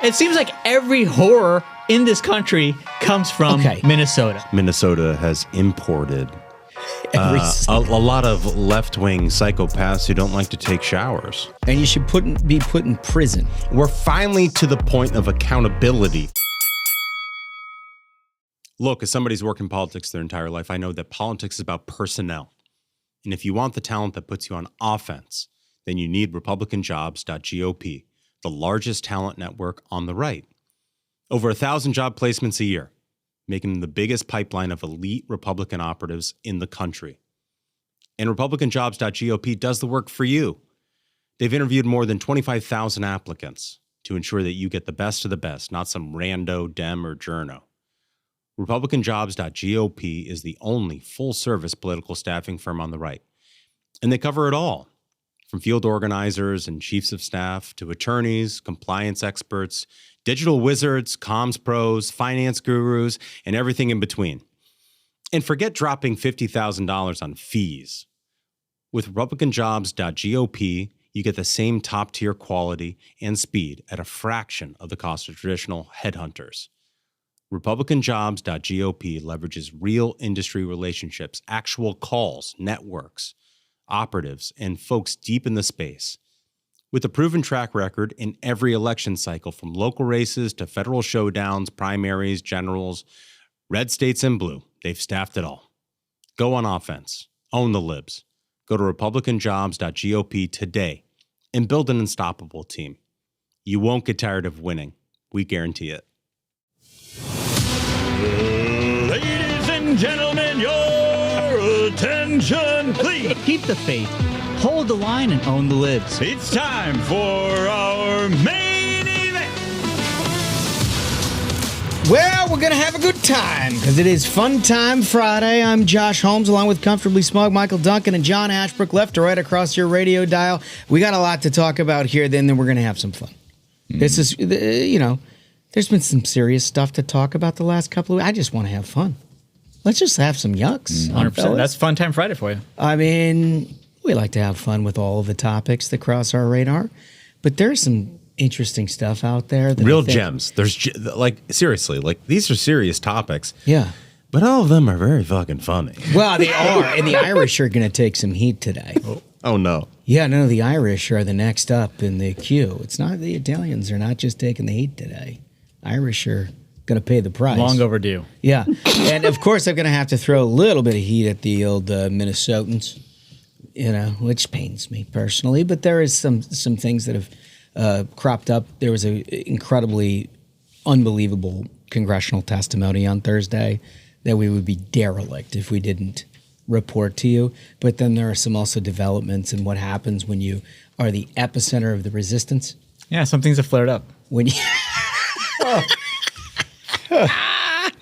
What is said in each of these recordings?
It seems like every horror in this country comes from Minnesota. Minnesota has imported a lot of left-wing psychopaths who don't like to take showers. And you should be put in prison. We're finally to the point of accountability. Look, as somebody's worked in politics their entire life, I know that politics is about personnel. And if you want the talent that puts you on offense, then you need RepublicanJobs.GOP, the largest talent network on the right. Over 1,000 job placements a year, making them the biggest pipeline of elite Republican operatives in the country. And RepublicanJobs.GOP does the work for you. They've interviewed more than 25,000 applicants to ensure that you get the best of the best, not some rando, dem, or journo. RepublicanJobs.GOP is the only full-service political staffing firm on the right. And they cover it all, from field organizers and chiefs of staff to attorneys, compliance experts, digital wizards, comms pros, finance gurus, and everything in between. And forget dropping $50,000 on fees. With RepublicanJobs.GOP, you get the same top-tier quality and speed at a fraction of the cost of traditional headhunters. RepublicanJobs.GOP leverages real industry relationships, actual calls, networks, operatives, and folks deep in the space. With a proven track record in every election cycle, from local races to federal showdowns, primaries, generals, red states and blue, they've staffed it all. Go on offense. Own the libs. Go to RepublicanJobs.GOP today and build an unstoppable team. You won't get tired of winning. We guarantee it. Ladies and gentlemen, your attention, please. Keep the faith, hold the line, and own the libs. It's time for our main event. Well, we're going to have a good time because it is Fun Time Friday. I'm Josh Holmes, along with Comfortably Smug, Michael Duncan, and John Ashbrook, left to right across your radio dial. We got a lot to talk about here, then we're going to have some fun. This is, there's been some serious stuff to talk about the last couple of weeks. I just want to have fun. Let's just have some yucks. 100%. That's Fun Time Friday for you. I mean, we like to have fun with all of the topics that cross our radar, but there's some interesting stuff out there. That Real gems. There's seriously, these are serious topics. Yeah. But all of them are very fucking funny. Well, they are, and the Irish are going to take some heat today. Oh, no. Yeah, no, the Irish are the next up in the queue. It's not the Italians are not just taking the heat today. Irish are going to pay the price. Long overdue. Yeah. And, of course, I'm going to have to throw a little bit of heat at the old Minnesotans, which pains me personally. But there is some things that have cropped up. There was an incredibly unbelievable congressional testimony on Thursday that we would be derelict if we didn't report to you. But then there are some also developments in what happens when you are the epicenter of the resistance. Yeah, some things have flared up. When you... that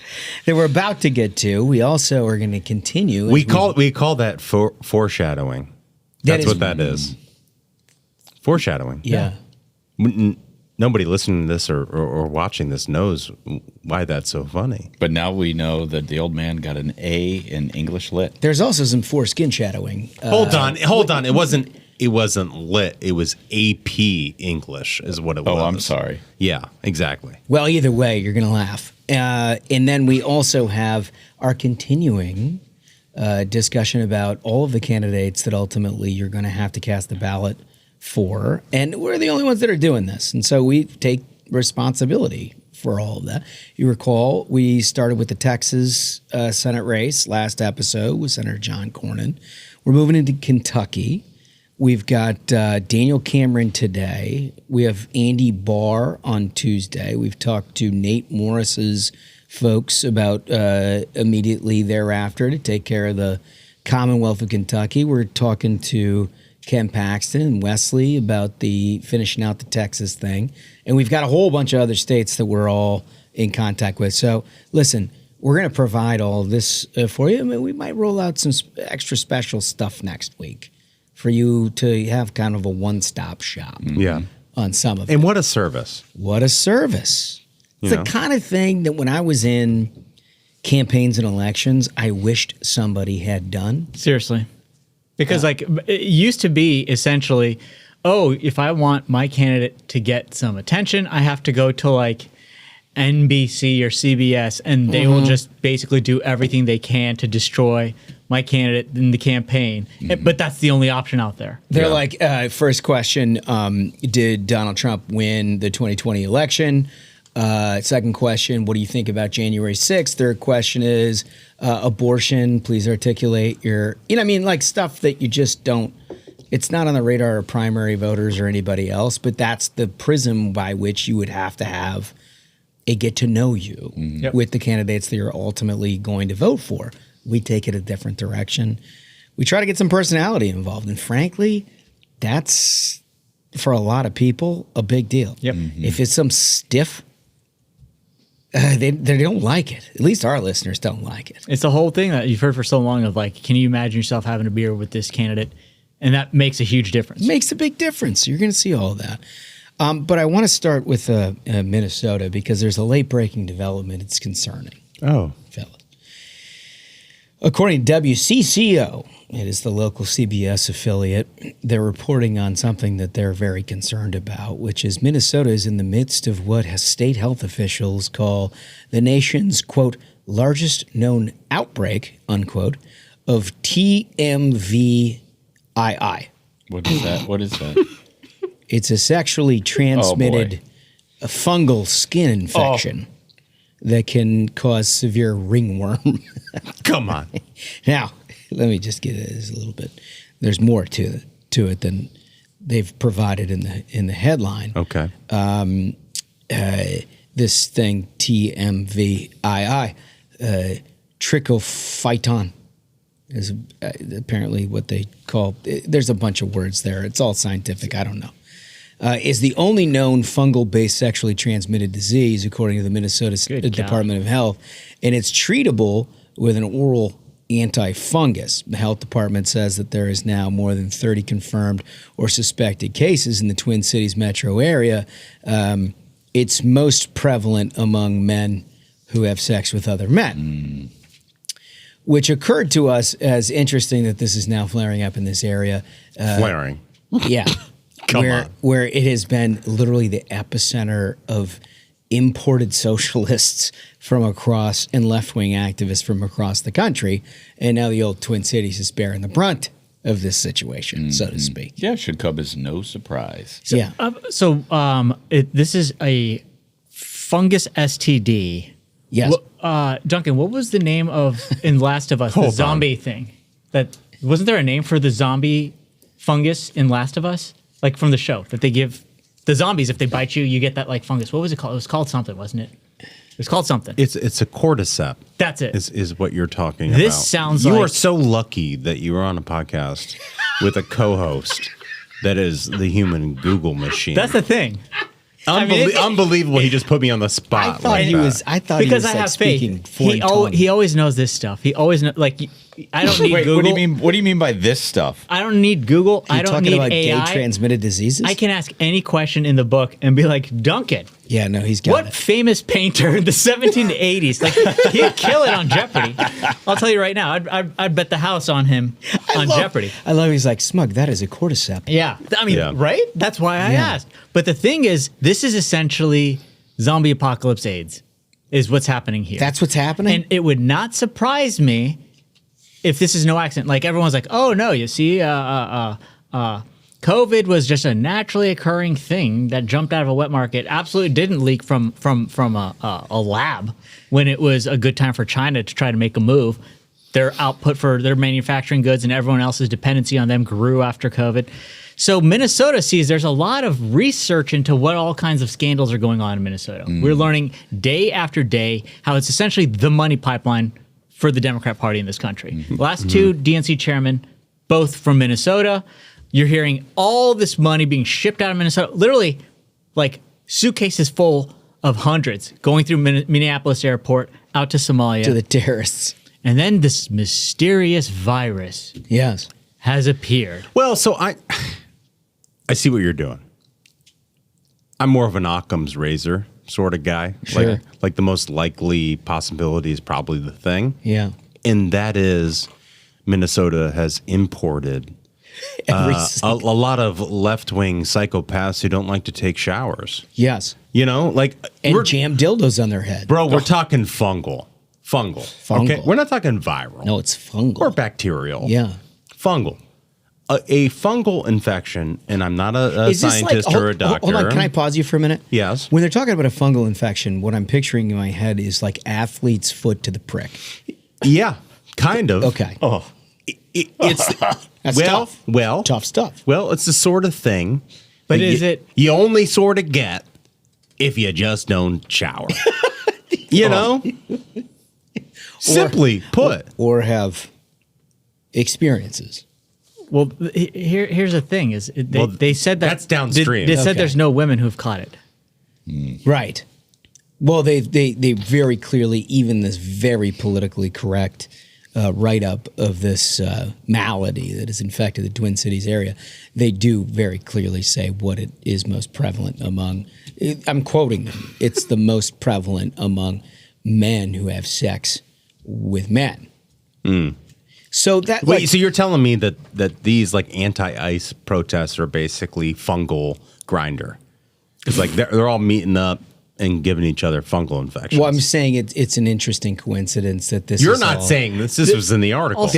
we're about to get to. We also are going to continue. We call that foreshadowing. That's what that is. Foreshadowing. Yeah. Nobody listening to this or watching this knows why that's so funny. But now we know that the old man got an A in English Lit. There's also some foreskin shadowing. Hold on. It wasn't lit. It was AP English is what it was. Oh, I'm sorry. Yeah, exactly. Well, either way, you're going to laugh. And then we also have our continuing discussion about all of the candidates that ultimately you're going to have to cast the ballot for. And we're the only ones that are doing this. And so we take responsibility for all of that. You recall we started with the Texas Senate race last episode with Senator John Cornyn. We're moving into Kentucky. We've got Daniel Cameron today. We have Andy Barr on Tuesday. We've talked to Nate Morris's folks about immediately thereafter to take care of the Commonwealth of Kentucky. We're talking to Ken Paxton and Wesley about the finishing out the Texas thing. And we've got a whole bunch of other states that we're all in contact with. So listen, we're going to provide all of this for you. I mean, we might roll out some extra special stuff next week for you to have kind of a one-stop shop on some of it. And what a service. What a service. It's the kind of thing that when I was in campaigns and elections, I wished somebody had done. Seriously. Because it used to be essentially, oh, if I want my candidate to get some attention, I have to go to like NBC or CBS, and they will just basically do everything they can to destroy my candidate in the campaign. But that's the only option out there. They're like, first question, did Donald Trump win the 2020 election? Second question, what do you think about January 6th? Third question is abortion. Please articulate your, like stuff that you just don't, it's not on the radar of primary voters or anybody else, but that's the prism by which you would have a get to know you with the candidates that you're ultimately going to vote for. We take it a different direction. We try to get some personality involved. And frankly, that's, for a lot of people, a big deal. Yep. If it's some stiff, they don't like it. At least our listeners don't like it. It's the whole thing that you've heard for so long of like, can you imagine yourself having a beer with this candidate? And that makes a huge difference. It makes a big difference. You're going to see all of that. But I want to start with Minnesota because there's a late-breaking development. It's concerning. Oh. Fellas. According to WCCO, it is the local CBS affiliate, they're reporting on something that they're very concerned about, which is Minnesota is in the midst of what state health officials call the nation's, quote, largest known outbreak, unquote, of TMVII. What is that? What is that? It's a sexually transmitted fungal skin infection that can cause severe ringworm. Come on. Now, let me just get this a little bit. There's more to it than they've provided in the headline. Okay. This thing, TMVII, trichophyton, is apparently what they call. There's a bunch of words there. It's all scientific. I don't know. Is the only known fungal-based sexually transmitted disease, according to the Minnesota Department of Health, and it's treatable with an oral anti-fungus. The health department says that there is now more than 30 confirmed or suspected cases in the Twin Cities metro area. It's most prevalent among men who have sex with other men, which occurred to us as interesting that this is now flaring up in this area. Flaring. Yeah. Where it has been literally the epicenter of imported socialists from across and left-wing activists from across the country. And now the old Twin Cities is bearing the brunt of this situation, so to speak. Yeah, should come as no surprise. This is a fungus STD. Yes. Duncan, what was the name of in Last of Us, the zombie thing? That wasn't there a name for the zombie fungus in Last of Us? Like from the show that they give the zombies, if they bite you, you get that like fungus. What was it called? It was called something, wasn't it? It was called something. It's a cordyceps. That's it. Is what you're talking about. This sounds you like... are so lucky that you are on a podcast with a co-host that is the human Google machine. That's the thing. Unbelievable. He just put me on the spot. I thought he was because I like have speaking faith. He always knows this stuff. He always knows, like, I don't need Google. What do you mean by this stuff? I don't need Google. I don't need about AI. Gay transmitted diseases? I can ask any question in the book and be like, Duncan. Yeah, no, he's got What famous painter in the 1780s? Like, he'd kill it on Jeopardy. I'll tell you right now, I'd bet the house on him on Jeopardy. I love he's like, Smug, that is a cordyceps. Yeah. I mean, right? That's why I asked. But the thing is, this is essentially zombie apocalypse AIDS is what's happening here. That's what's happening? And it would not surprise me if this is no accident. Like, everyone's like, oh, no, you see, COVID was just a naturally occurring thing that jumped out of a wet market. Absolutely didn't leak from a lab when it was a good time for China to try to make a move. Their output for their manufacturing goods and everyone else's dependency on them grew after COVID. So Minnesota sees there's a lot of research into what all kinds of scandals are going on in Minnesota. We're learning day after day how it's essentially the money pipeline for the Democrat Party in this country. The last two DNC chairmen, both from Minnesota. You're hearing all this money being shipped out of Minnesota, literally like suitcases full of hundreds going through Minneapolis airport out to Somalia. To the terrorists. And then this mysterious virus has appeared. Well, so I see what you're doing. I'm more of an Occam's razor sort of guy. Sure. Like the most likely possibility is probably the thing. Yeah. And that is Minnesota has imported a lot of left-wing psychopaths who don't like to take showers. Yes. You know, like And jam dildos on their head. bro, we're talking fungal. Okay, we're not talking viral. No, it's fungal. Or bacterial. Yeah. Fungal. A fungal infection, and I'm not a Is this scientist or a doctor. Hold on, can I pause you for a minute? Yes. When they're talking about a fungal infection, what I'm picturing in my head is like athlete's foot to the prick. Yeah, kind of. Okay. Oh, It's That's well, tough. well, Tough stuff. Well, it's the sort of thing. But that is it- you only sort of get if you just don't shower? You know, simply put. Or have experiences. Well, here's the thing: they said that that's downstream. They said Okay. there's no women who've caught it. Right. Well, they very clearly, even this very politically correct write-up of this malady that has infected the Twin Cities area, they do very clearly say what it is most prevalent among. I'm quoting them. It's the most prevalent among men who have sex with men. So that Wait, so you're telling me that these like anti-ice protests are basically fungal grinder? It's like they're all meeting up and giving each other fungal infections. well, I'm saying it's an interesting coincidence that this. You're is not all, saying this. This was in the article.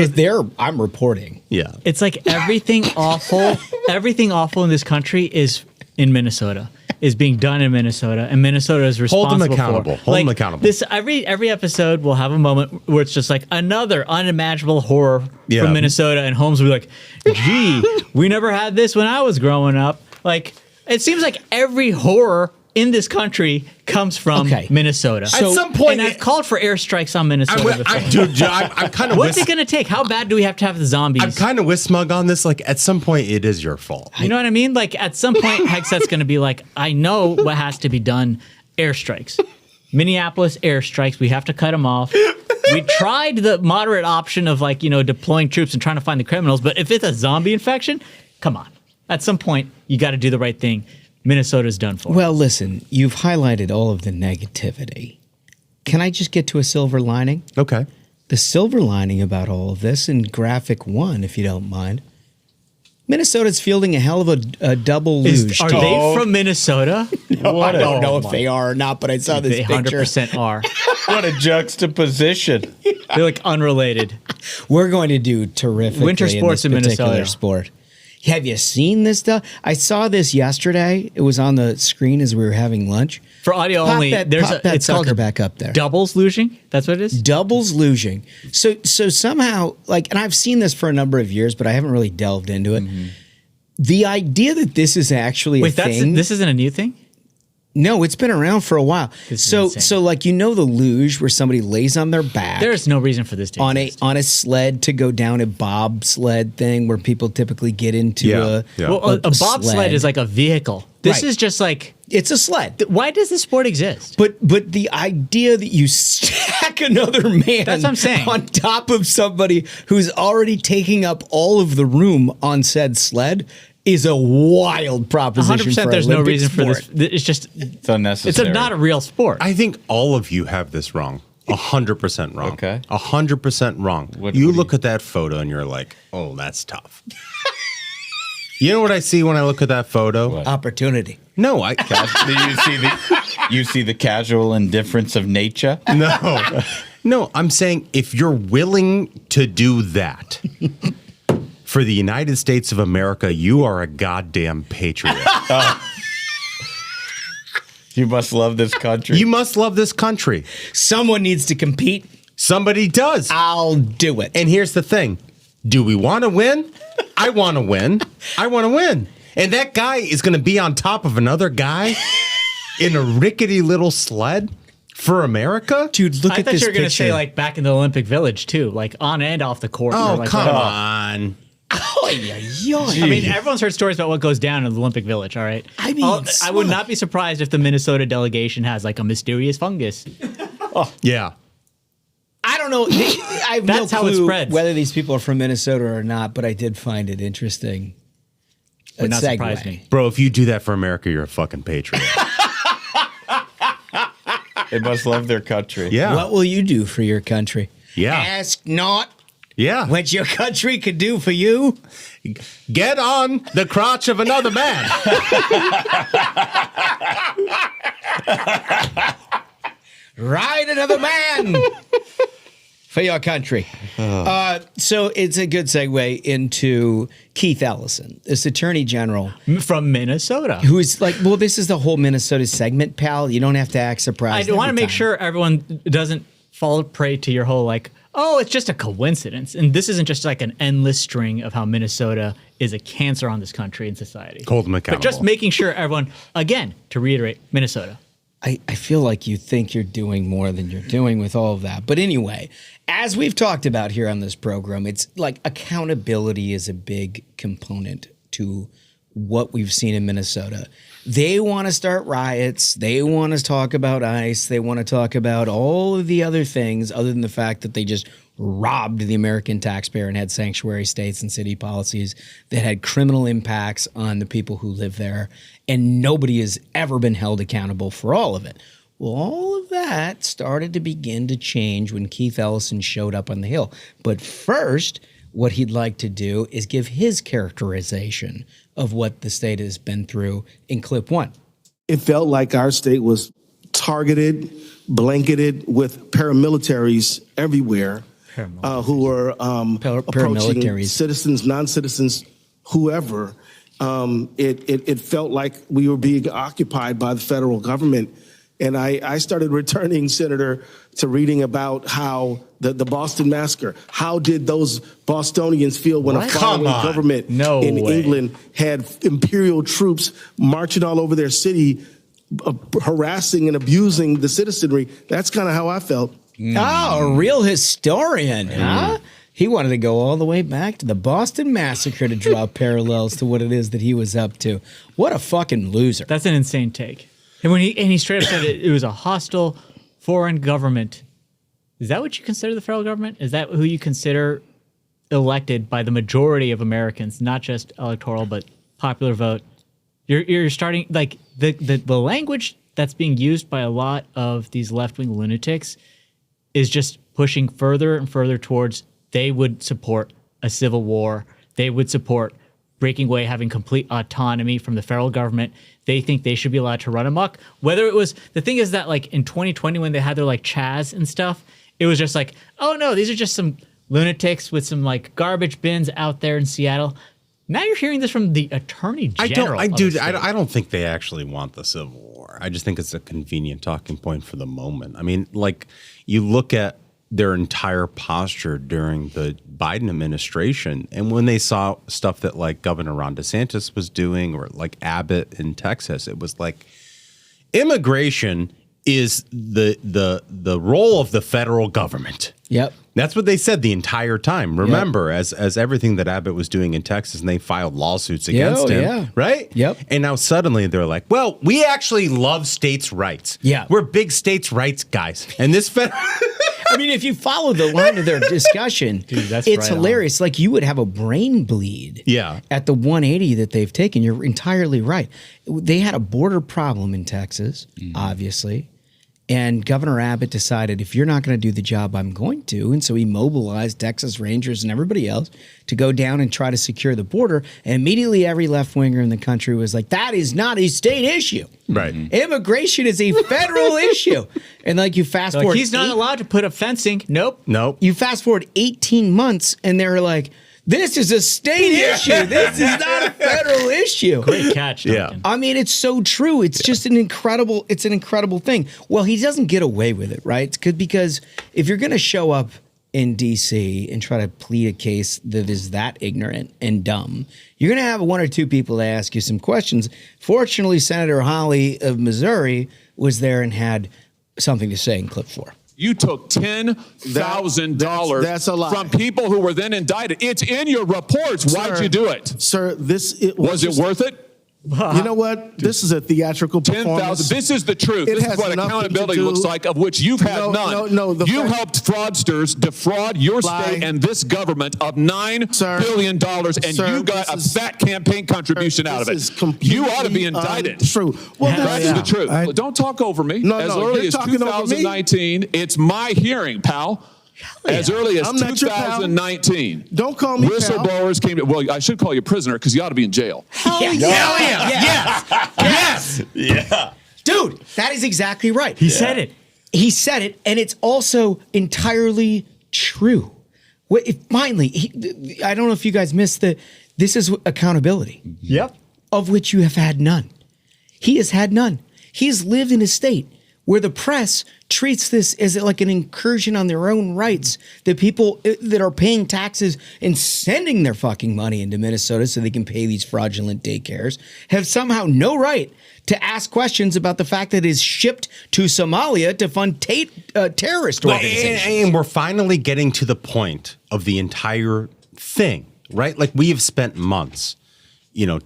I'm reporting. Yeah. It's like everything awful in this country is in Minnesota, is being done in Minnesota, and Minnesota is Hold them responsible accountable. for. Hold them accountable. This every episode will have a moment where it's just like another unimaginable horror Yeah. from Minnesota, and Holmes will be like, "Gee, we never had this when I was growing up." Like it seems like every horror in this country comes from Okay. Minnesota. At some point, and I've called for airstrikes on Minnesota. before. I'm kind of What's it going to take? How bad do we have to have the zombies? I'm kind of with Smug on this. Like, at some point, it is your fault. You know what I mean? Like, at some point, Hegseth's going to be like, I know what has to be done. Airstrikes. Minneapolis airstrikes. We have to cut them off. We tried the moderate option of, like, you know, deploying troops and trying to find the criminals. But if it's a zombie infection, come on. At some point, you got to do the right thing. Minnesota's done for. Well, listen, you've highlighted all of the negativity. Can I just get to a silver lining? Okay. The silver lining about all of this in graphic one, if you don't mind. Minnesota's fielding a hell of a double luge. Are team. they from Minnesota? I don't know if they are or not, but I saw this They picture. 100% are. what a juxtaposition. They're like unrelated. We're going to do terrific Winter sports in in this particular Minnesota. sport. Have you seen this stuff? I saw this yesterday. It was on the screen as we were having lunch. For audio Pop only, that, there's pop that it's sucker called back up there. doubles luging. That's what it is. Doubles luging. So somehow, like, and I've seen this for a number of years, but I haven't really delved into it. The idea that this is actually Wait, a thing. this isn't a new thing? No, it's been around for a while. This is So insane. like, you know, the luge where somebody lays on their back There's no reason for this to on exist. a sled to go down a bobsled thing where people typically get into Yeah, yeah. Well, a bobsled is like a vehicle. This Right. is just like, it's a sled. why does this sport exist? But the idea that you stack another man That's what I'm saying. on top of somebody who's already taking up all of the room on said sled is a wild proposition. 100%. For There's no Olympic reason sport. for this. It's just, It's unnecessary. not a real sport. I think all of you have this wrong. 100% wrong. Okay. 100% wrong. What You do look at that photo and you're like, oh, that's tough. You know what I see when I look at that photo? What? Opportunity. No, I you see the casual indifference of nature? no. I'm saying if you're willing to do that for the United States of America, you are a goddamn patriot. You must love this country. You must love this country. Someone needs to compete. Somebody does. I'll do it. And here's the thing. Do we want to win? I want to win. I want to win. And that guy is going to be on top of another guy in a rickety little sled for America? Dude, look I at thought this you were going to picture. say like back in the Olympic Village too, like on and off the court. Oh, Or, like, come whatever. on. I mean, everyone's heard stories about what goes down in the Olympic Village. All right. I mean, I would not be surprised if the Minnesota delegation has like a mysterious fungus. Yeah. I don't know. I have That's no how it clue spreads. whether these people are from Minnesota or not, but I did find it interesting. Would not segue. surprise me. Bro, if you do that for America, you're a fucking patriot. They must love their country. Yeah. What will you do for your country? Yeah. Ask not, Yeah. What your country could do for you? Get on the crotch of another man. Ride another man for your country. So it's a good segue into Keith Ellison, this attorney general From Minnesota. who is like, well, this is the whole Minnesota segment, pal. You don't have to act surprised. I want to every make time. sure everyone doesn't fall prey to your whole like, oh, it's just a coincidence. And this isn't just like an endless string of how Minnesota is a cancer on this country and society. Hold them But accountable. just making sure everyone, again, to reiterate, Minnesota. I feel like you think you're doing more than you're doing with all of that. But anyway, as we've talked about here on this program, it's like accountability is a big component to what we've seen in Minnesota. They want to start riots. They want to talk about ICE. They want to talk about all of the other things other than the fact that they just robbed the American taxpayer and had sanctuary states and city policies that had criminal impacts on the people who live there. And nobody has ever been held accountable for all of it. Well, all of that started to begin to change when Keith Ellison showed up on the Hill. But first, what he'd like to do is give his characterization of what the state has been through in clip one. It felt like our state was targeted, blanketed with paramilitaries everywhere who were approaching Paramilitaries. citizens, non-citizens, whoever. It felt like we were being occupied by the federal government. And I started returning, Senator, to reading about how the Boston massacre, how did those Bostonians feel when a faraway government in England had imperial troops marching all over their city, harassing and abusing the citizenry? That's kind of how I felt. Oh, a real historian, huh? He wanted to go all the way back to the Boston Massacre to draw parallels to what it is that he was up to. What a fucking loser. That's an insane take. And when he straight up said it was a hostile foreign government. Is that what you consider the federal government? Is that who you consider elected by the majority of Americans, not just electoral, but popular vote? You're starting like the language that's being used by a lot of these left-wing lunatics is just pushing further and further towards they would support a civil war. They would support breaking away, having complete autonomy from the federal government. They think they should be allowed to run amok. Whether it was, the thing is that like in 2020 when they had their like Chaz and stuff, it was just like, oh no, these are just some lunatics with some like garbage bins out there in Seattle. Now you're hearing this from the attorney general. I don't think they actually want the Civil War. I just think it's a convenient talking point for the moment. I mean, like you look at their entire posture during the Biden administration, and when they saw stuff that like Governor Ron DeSantis was doing, or like Abbott in Texas, it was like immigration is the role of the federal government. Yep. That's what they said the entire time. Remember, as everything that Abbott was doing in Texas, and they filed lawsuits against him, right? Yep. And now suddenly they're like, well, we actually love states' rights. Yeah. We're big states' rights guys. And this federal... I mean, if you follow the line of their discussion, that's it's right hilarious. Like you would have a brain bleed at the 180 that they've taken. You're entirely right. They had a border problem in Texas, obviously. And Governor Abbott decided, if you're not going to do the job, I'm going to. And so he mobilized Texas Rangers and everybody else to go down and try to secure the border. And immediately every left-winger in the country was like, that is not a state issue. Right. Immigration is a federal issue. And like you fast forward. He's not allowed to put up fencing. Nope. You fast forward 18 months and they're like, this is a state issue. This is not a federal issue. Great catch, Duncan. I mean, it's so true. It's just an incredible thing. Well, he doesn't get away with it, right? Because if you're going to show up in D.C. and try to plead a case that is that ignorant and dumb, you're going to have one or two people to ask you some questions. Fortunately, Senator Hawley of Missouri was there and had something to say in clip 4. You took $10,000 That's a lie. from people who were then indicted. It's in your reports. Why'd you do it? Sir, Was it worth it? You know what? This is a theatrical performance. 10,000. This is the truth. It This has is what nothing to accountability do- looks like, of which you've had none. No, you helped fraudsters defraud your state and this government of $9 billion, and you got a fat campaign contribution out of it. You ought to be indicted. True. Well, That's the truth. Don't talk over me. No, as no, early you're as talking over me. 2019, it's my hearing, pal. As early as I'm not your pal. 2019. Don't call me pal. Whistleblowers came to, well, I should call you prisoner because you ought to be in jail. Hell yeah. Yes. Yeah. Dude, that is exactly right. He said it. He said it, and it's also entirely true. Finally, I don't know if you guys missed this is accountability. Yep. Of which you have had none. He has had none. He's lived in a state where the press treats this as like an incursion on their own rights. The people that are paying taxes and sending their fucking money into Minnesota so they can pay these fraudulent daycares have somehow no right to ask questions about the fact that it is shipped to Somalia to fund terrorist organizations. And we're finally getting to the point of the entire thing, right? Like we have spent months,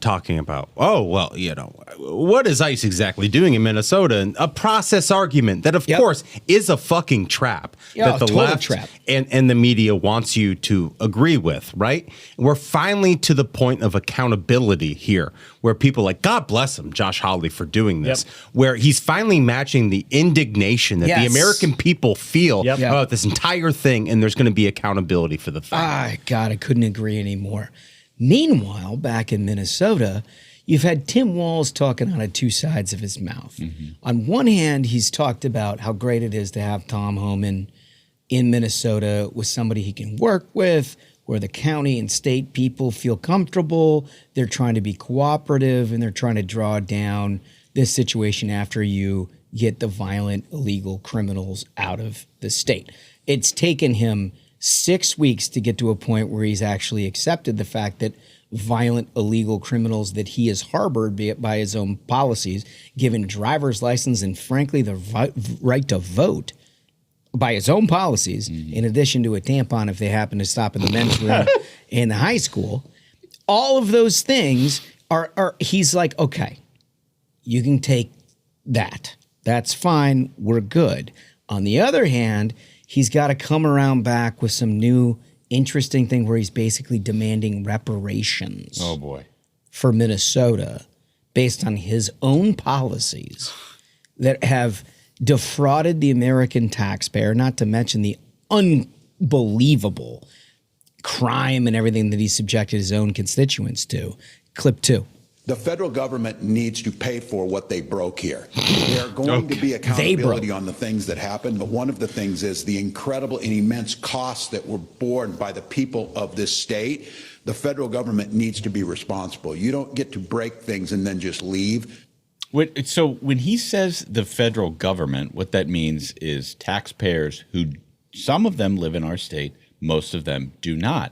talking about, what is ICE exactly doing in Minnesota? And a process argument that, of course, is a fucking trap that the left and the media wants you to agree with, right? We're finally to the point of accountability here, where people like, God bless him, Josh Hawley, for doing this, where he's finally matching the indignation that the American people feel about this entire thing, and there's going to be accountability for the fact. God, I couldn't agree anymore. Meanwhile, back in Minnesota, you've had Tim Walz talking out of two sides of his mouth. Mm-hmm. On one hand, he's talked about how great it is to have Tom Homan in Minnesota with somebody he can work with, where the county and state people feel comfortable. They're trying to be cooperative, and they're trying to draw down this situation after you get the violent, illegal criminals out of the state. It's taken him 6 weeks to get to a point where he's actually accepted the fact that violent, illegal criminals that he has harbored, be it by his own policies, given driver's license and, frankly, the right to vote by his own policies, in addition to a tampon if they happen to stop in the men's room in the high school. All of those things are he's like, okay, you can take that. That's fine. We're good. On the other hand, he's got to come around back with some new interesting thing where he's basically demanding reparations. Oh, boy. For Minnesota based on his own policies that have defrauded the American taxpayer, not to mention the unbelievable crime and everything that he subjected his own constituents to. Clip 2. The federal government needs to pay for what they broke here. There are going to be accountability on the things that happened, but one of the things is the incredible and immense costs that were borne by the people of this state. The federal government needs to be responsible. You don't get to break things and then just leave. So when he says the federal government, what that means is taxpayers who, some of them live in our state, most of them do not.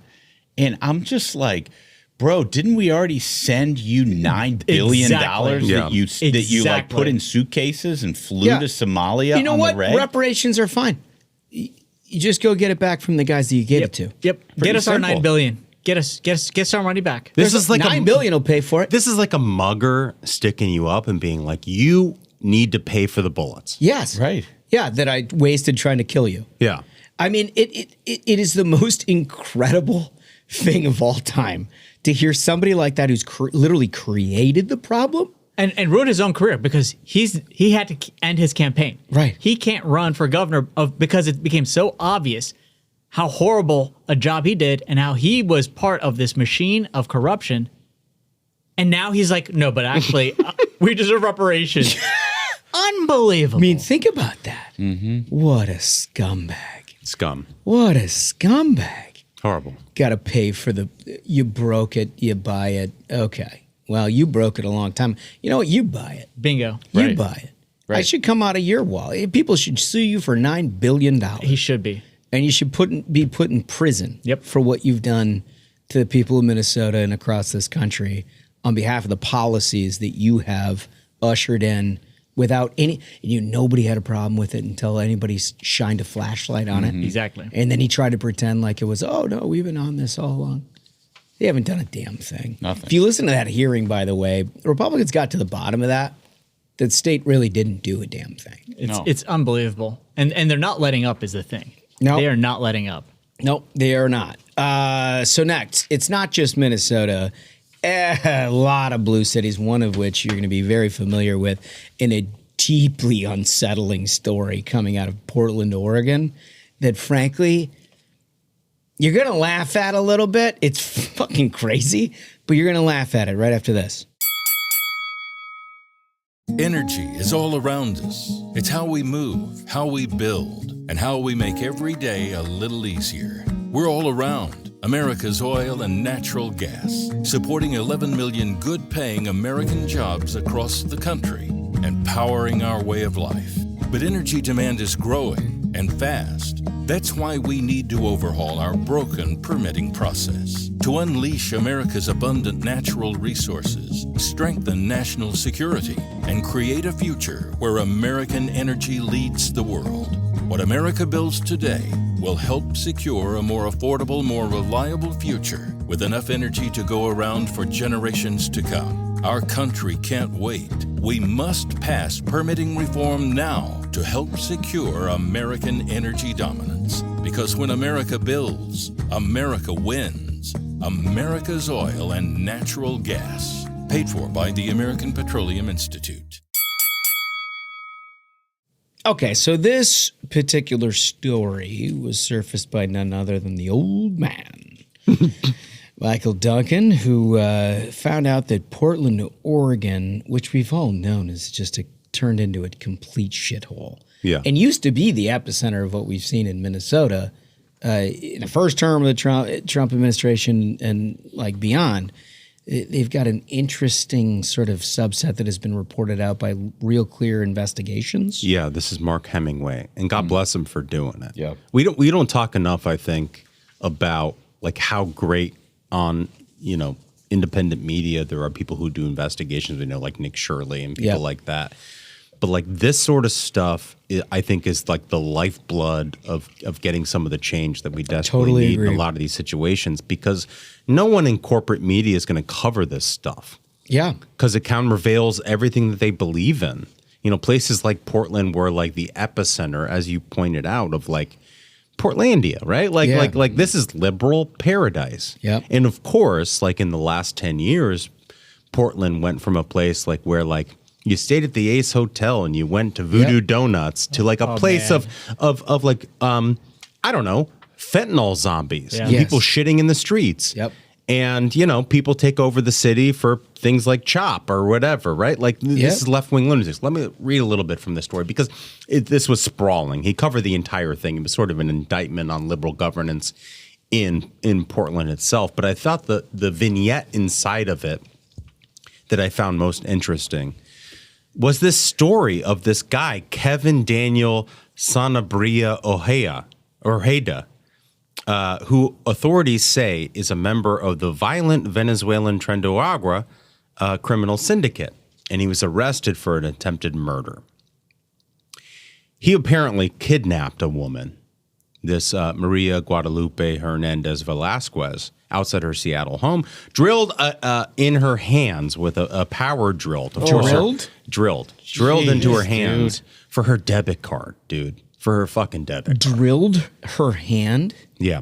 And I'm just like, bro, didn't we already send you $9 billion that you like put in suitcases and flew to Somalia? You know what? Reparations are fine. You just go get it back from the guys that you gave it to. Yep. Get us our $9 billion. Get us our money back. This is like $9 billion will pay for it. This is like a mugger sticking you up and being like, you need to pay for the bullets. Yes. Right. Yeah, that I wasted trying to kill you. Yeah. I mean, it is the most incredible thing of all time to hear somebody like that who's literally created the problem and ruined his own career because he had to end his campaign. Right. He can't run for governor because it became so obvious how horrible a job he did and how he was part of this machine of corruption. And now he's like, no, but actually, we deserve reparations. Unbelievable. I mean, think about that. Mm-hmm. What a scumbag. Scum. What a scumbag. Horrible. Got to pay for you broke it, you buy it. Okay. Well, you broke it a long time. You know what? You buy it. Bingo. You buy it. Right. I should come out of your wallet. People should sue you for $9 billion. He should be. And you should be put in prison for what you've done to the people of Minnesota and across this country on behalf of the policies that you have ushered in without any, nobody had a problem with it until anybody shined a flashlight on it. Exactly. And then he tried to pretend like it was, oh, no, we've been on this all along. They haven't done a damn thing. Nothing. If you listen to that hearing, by the way, the Republicans got to the bottom of that. The state really didn't do a damn thing. It's unbelievable. And they're not letting up is the thing. No. They are not letting up. Nope, they are not. So next, it's not just Minnesota. A lot of blue cities, one of which you're going to be very familiar with in a deeply unsettling story coming out of Portland, Oregon. that, frankly, you're going to laugh at a little bit. It's fucking crazy, but you're going to laugh at it right after this. Energy is all around us. It's how we move, how we build, and how we make every day a little easier. We're all around America's oil and natural gas, supporting 11 million good-paying American jobs across the country and powering our way of life. But energy demand is growing and fast. That's why we need to overhaul our broken permitting process to unleash America's abundant natural resources, strengthen national security, and create a future where American energy leads the world. What America builds today will help secure a more affordable, more reliable future with enough energy to go around for generations to come. Our country can't wait. We must pass permitting reform now to help secure American energy dominance. Because when America builds, America wins. America's oil and natural gas. Paid for by the American Petroleum Institute. Okay, so this particular story was surfaced by none other than the old man, Michael Duncan, who found out that Portland, Oregon, which we've all known is just turned into a complete shithole. Yeah. And used to be the epicenter of what we've seen in Minnesota in the first term of the Trump administration and like beyond. They've got an interesting sort of subset that has been reported out by Real Clear Investigations. Yeah, this is Mark Hemingway, and God bless him for doing it. Yeah, we don't talk enough, I think, about like how great on independent media there are people who do investigations. We know like Nick Shirley and people like that. But like this sort of stuff, I think, is like the lifeblood of getting some of the change that we desperately need in a lot of these situations, because no one in corporate media is going to cover this stuff. Yeah. Because it countervails everything that they believe in. Places like Portland were like the epicenter, as you pointed out, of like Portlandia, right? Like this is liberal paradise. Yep. And of course, like in the last 10 years, Portland went from a place like where like you stayed at the Ace Hotel and you went to Voodoo Donuts to like a place of like I don't know, fentanyl zombies, people shitting in the streets. Yep. And people take over the city for things like CHOP or whatever, right? Like this is left-wing lunatics. Let me read a little bit from this story because this was sprawling. He covered the entire thing. It was sort of an indictment on liberal governance in Portland itself. But I thought the vignette inside of it that I found most interesting was this story of this guy, Kevin Daniel Sanabria Ojeda, who authorities say is a member of the violent Venezuelan Tren Agua criminal syndicate, and he was arrested for an attempted murder. He apparently kidnapped a woman, this Maria Guadalupe Hernandez Velasquez, outside her Seattle home, drilled in her hands with a power drill. Drilled into her hands for her debit card, dude. For her fucking debit card. Drilled her hand? Yeah.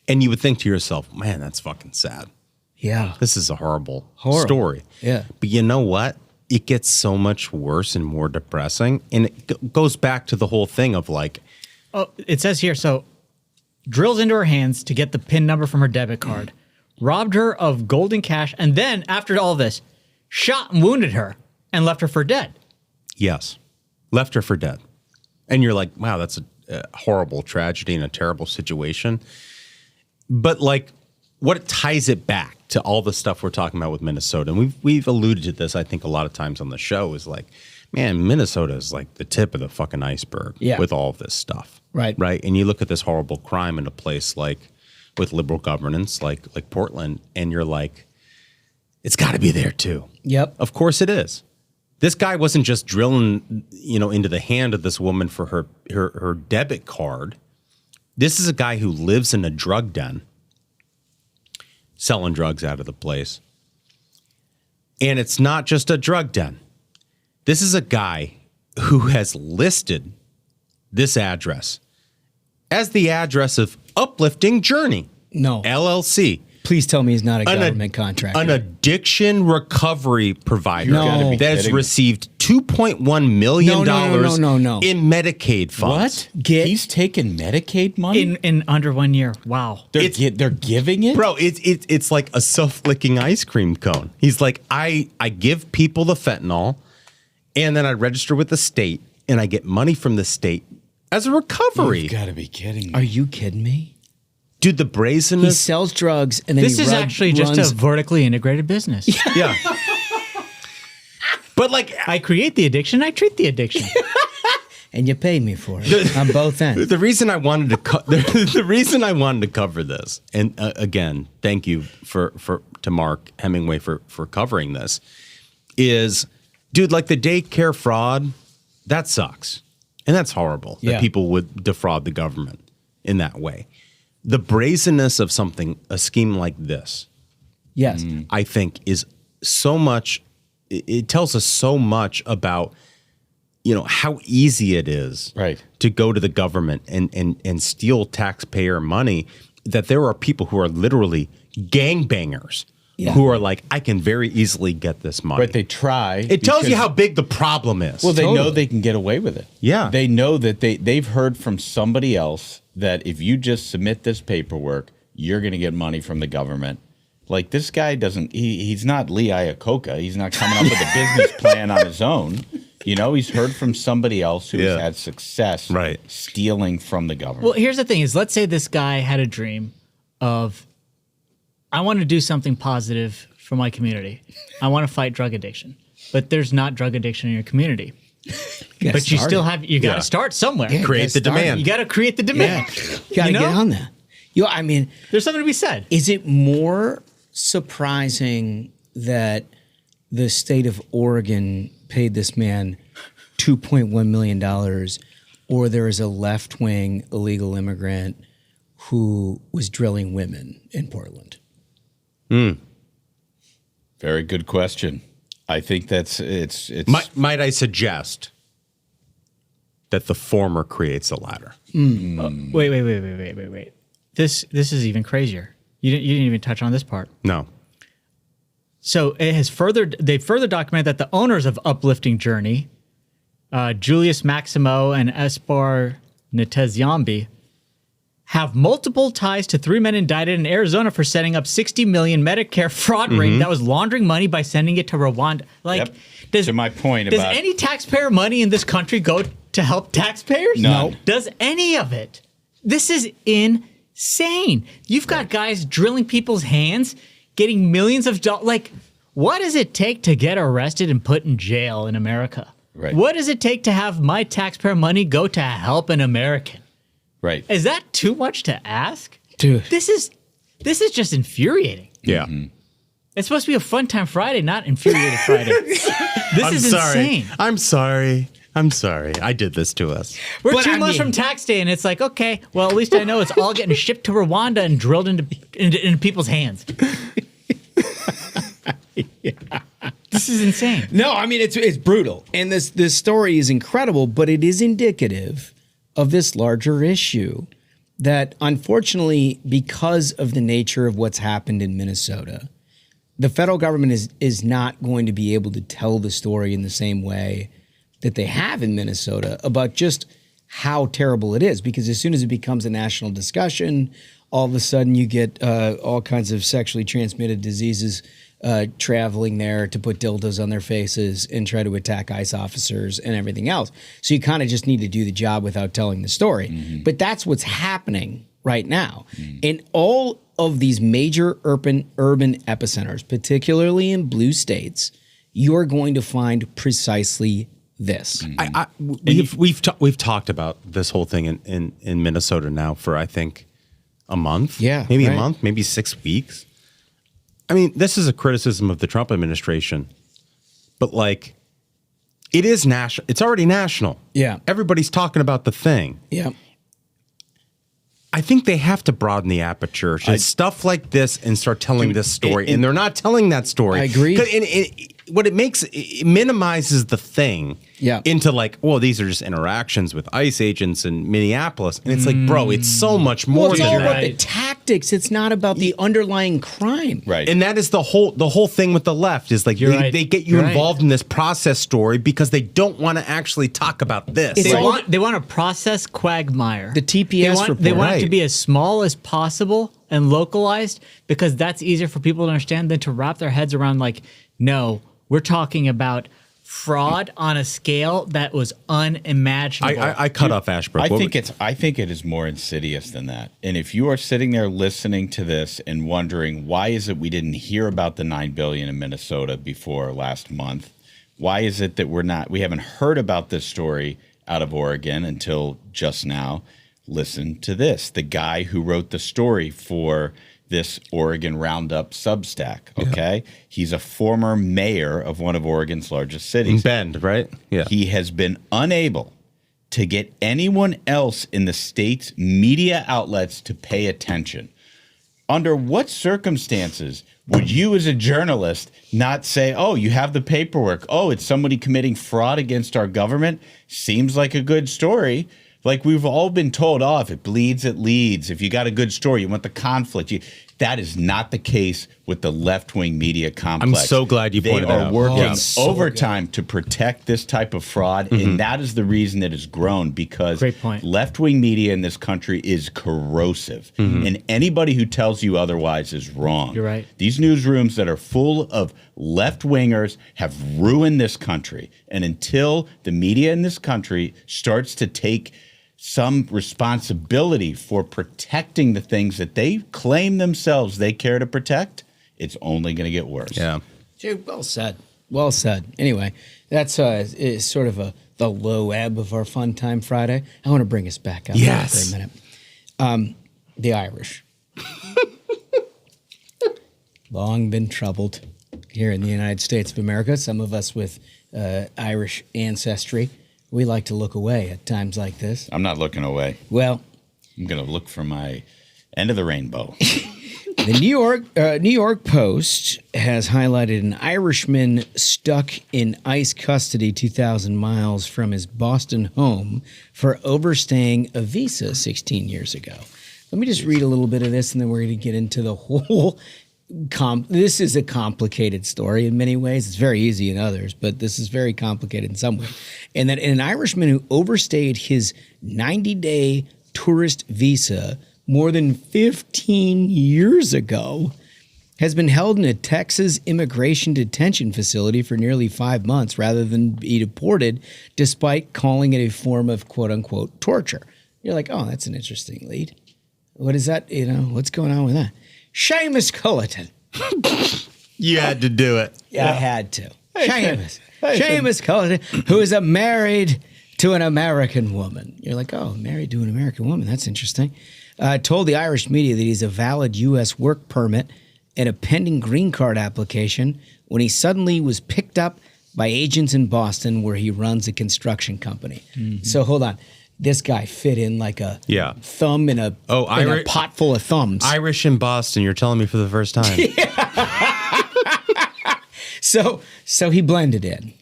And you would think to yourself, man, that's fucking sad. Yeah. This is a horrible story. Yeah. But you know what? It gets so much worse and more depressing. And it goes back to the whole thing of like... Oh, it says here, so drills into her hands to get the PIN number from her debit card, robbed her of gold and cash, and then, after all this, shot and wounded her and left her for dead. Yes. Left her for dead. And you're like, wow, that's a horrible tragedy and a terrible situation. But like, what ties it back to all the stuff we're talking about with Minnesota, and we've alluded to this, I think, a lot of times on the show, is like, man, Minnesota is like the tip of the fucking iceberg with all of this stuff. Right. Right. And you look at this horrible crime in a place like with liberal governance, like Portland, and you're like, it's got to be there too. Yep. Of course it is. This guy wasn't just drilling, into the hand of this woman for her debit card. This is a guy who lives in a drug den, selling drugs out of the place. And it's not just a drug den. This is a guy who has listed this address as the address of Uplifting Journey. No. LLC, Please tell me he's not a government contractor. An addiction recovery provider No. that's received $2.1 million No. in Medicaid funds. What? He's taking Medicaid money? In under 1 year. Wow. They're giving it? Bro, it's like a self-licking ice cream cone. He's like, I give people the fentanyl, and then I register with the state, and I get money from the state as a recovery. You've got to be kidding me. Are you kidding me? Dude, the He brazenness. sells drugs and then This is actually just a vertically integrated business. Yeah. But like, I create the addiction, I treat the addiction. and you pay me for it on both ends. the reason I wanted to cover this, and again, thank you to Mark Hemingway for covering this, is, dude, like the daycare fraud, that sucks. And that's horrible that people would defraud the government in that way. The brazenness of a scheme like this, Yes. I think is so much, it tells us so much about, how easy it is to go to the government and steal taxpayer money, that there are people who are literally gangbangers who are like, I can very easily get this money. But they try. It tells you how big the problem is. Well, they know they can get away with it. Yeah. They know that they've heard from somebody else that if you just submit this paperwork, you're going to get money from the government. Like, this guy he's not Lee Iacocca. He's not coming up with a business plan on his own. He's heard from somebody else who has had success stealing from the government. Well, here's the thing is, let's say this guy had a dream of, I want to do something positive for my community. I want to fight drug addiction. But there's not drug addiction in your community. But you still have, you got to start somewhere. Yeah, create the demand. You got to create the demand. You got to get on that. I mean, there's something to be said. Is it more surprising that the state of Oregon paid this man $2.1 million, or there is a left-wing illegal immigrant who was drilling women in Portland? Very good question. I think it's. Might I suggest that the former creates the latter? Wait. This is even crazier. You didn't even touch on this part. No. So they further documented that the owners of Uplifting Journey, Julius Maximo and Espar Neteziambi, have multiple ties to 3 men indicted in Arizona for setting up $60 million Medicare fraud ring that was laundering money by sending it to Rwanda. To my point does about... any taxpayer money in this country go to help taxpayers? None. No. Does any of it? This is insane. You've got guys drilling people's hands, getting millions of dollars. Like, what does it take to get arrested and put in jail in America? Right. What does it take to have my taxpayer money go to help an American? Right. Is that too much to ask? Dude. This is just infuriating. Yeah. It's supposed to be a fun time Friday, not infuriating Friday. This is insane. I'm sorry. I did this to us. We're 2 months from tax day, and it's like, okay, well, at least I know it's all getting shipped to Rwanda and drilled into people's hands. This is insane. No, I mean, it's brutal. And this story is incredible, but it is indicative of this larger issue that, unfortunately, because of the nature of what's happened in Minnesota, the federal government is not going to be able to tell the story in the same way that they have in Minnesota about just how terrible it is. Because as soon as it becomes a national discussion, all of a sudden you get all kinds of sexually transmitted diseases traveling there to put dildos on their faces and try to attack ICE officers and everything else. So you kind of just need to do the job without telling the story. But that's what's happening right now. In all of these major urban epicenters, particularly in blue states, you're going to find precisely this. We've talked about this whole thing in Minnesota now for, I think, a month. Yeah, maybe right. a month, maybe 6 weeks. I mean, this is a criticism of the Trump administration, but like, it is national. It's already national. Yeah. Everybody's talking about the thing. Yeah. I think they have to broaden the aperture to stuff like this and start telling this story. And they're not telling that story. I agree. what it minimizes the thing into like, well, these are just interactions with ICE agents in Minneapolis. And it's like, bro, it's so much more it's than all that. about the tactics. It's not about the underlying crime. Right. And that is the whole thing with the left is like they get you involved in this process story because they don't want to actually talk about this. They want a process quagmire. The TPS report. They want it to be as small as possible and localized because that's easier for people to understand than to wrap their heads around like, no, we're talking about fraud on a scale that was unimaginable. I cut off Ashbrook. I think it is more insidious than that. And if you are sitting there listening to this and wondering why is it we didn't hear about the $9 billion in Minnesota before last month, why is it that we haven't heard about this story out of Oregon until just now? Listen to this. The guy who wrote the story for this Oregon Roundup Substack, okay? He's a former mayor of one of Oregon's largest cities. Bend, right? Yeah. He has been unable to get anyone else in the state's media outlets to pay attention. Under what circumstances would you as a journalist not say, oh, you have the paperwork. Oh, it's somebody committing fraud against our government? Seems like a good story. Like we've all been told, oh, if it bleeds, it leads. If you got a good story, you want the conflict. That is not the case with the left-wing media complex. I'm so glad you pointed that out. They are working overtime to protect this type of fraud, and that is the reason it has grown because left-wing media in this country is corrosive, and anybody who tells you otherwise is wrong. You're right. These newsrooms that are full of left-wingers have ruined this country, and until the media in this country starts to take some responsibility for protecting the things that they claim themselves they care to protect, it's only going to get worse. Yeah. Dude, well said. Well said. Anyway, that's is sort of the low ebb of our Fun Time Friday. I want to bring us back up for a minute. The Irish. Long been troubled here in the United States of America. Some of us with Irish ancestry. We like to look away at times like this. I'm not looking away. Well, I'm going to look for my end of the rainbow. The New York Post has highlighted an Irishman stuck in ICE custody 2,000 miles from his Boston home for overstaying a visa 16 years ago. Let me just read a little bit of this, and then we're going to get into the whole this is a complicated story in many ways. It's very easy in others, but this is very complicated in some way. And that an Irishman who overstayed his 90-day tourist visa more than 15 years ago has been held in a Texas immigration detention facility for nearly 5 months rather than be deported, despite calling it a form of quote-unquote torture. You're like, oh, that's an interesting lead. What is that? What's going on with that? Seamus Culleton. You had to do it. Yeah, I had to. Seamus Culleton, who is married to an American woman. You're like, oh, married to an American woman. That's interesting. Told the Irish media that he's a valid U.S. work permit and a pending green card application when he suddenly was picked up by agents in Boston where he runs a construction company. Mm-hmm. So hold on. This guy fit in like a thumb in a pot full of thumbs. Irish in Boston, you're telling me for the first time. So he blended in.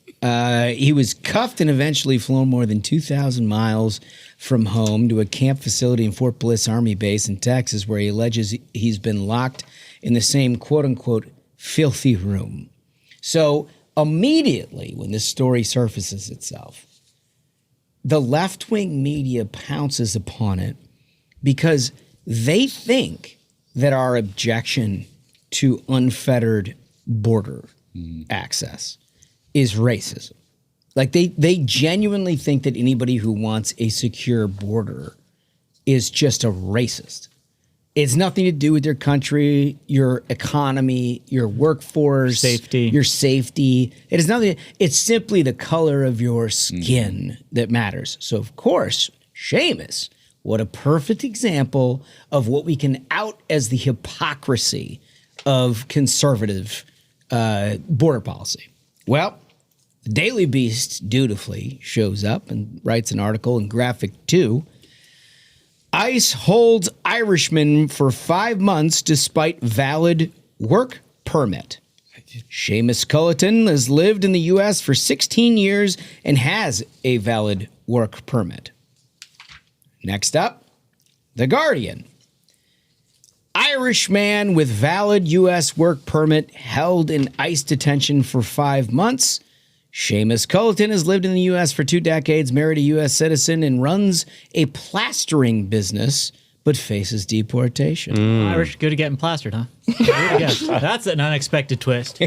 He was cuffed and eventually flown more than 2,000 miles from home to a camp facility in Fort Bliss Army Base in Texas, where he alleges he's been locked in the same quote-unquote filthy room. So immediately when this story surfaces itself, the left-wing media pounces upon it because they think that our objection to unfettered border access is racism. Like they genuinely think that anybody who wants a secure border is just a racist. It's nothing to do with your country, your economy, your workforce, your safety. It is nothing. It's simply the color of your skin that matters. So, of course, Seamus, what a perfect example of what we can out as the hypocrisy of conservative border policy. Well, the Daily Beast dutifully shows up and writes an article in Graphic 2. ICE holds Irishman for 5 months despite valid work permit. Seamus Culleton has lived in the U.S. for 16 years and has a valid work permit. Next up, The Guardian. Irish man with valid U.S. work permit held in ICE detention for 5 months. Seamus Culleton has lived in the U.S. for 2 decades, married a U.S. citizen, and runs a plastering business, but faces deportation. Irish, good at getting plastered, huh? That's an unexpected twist.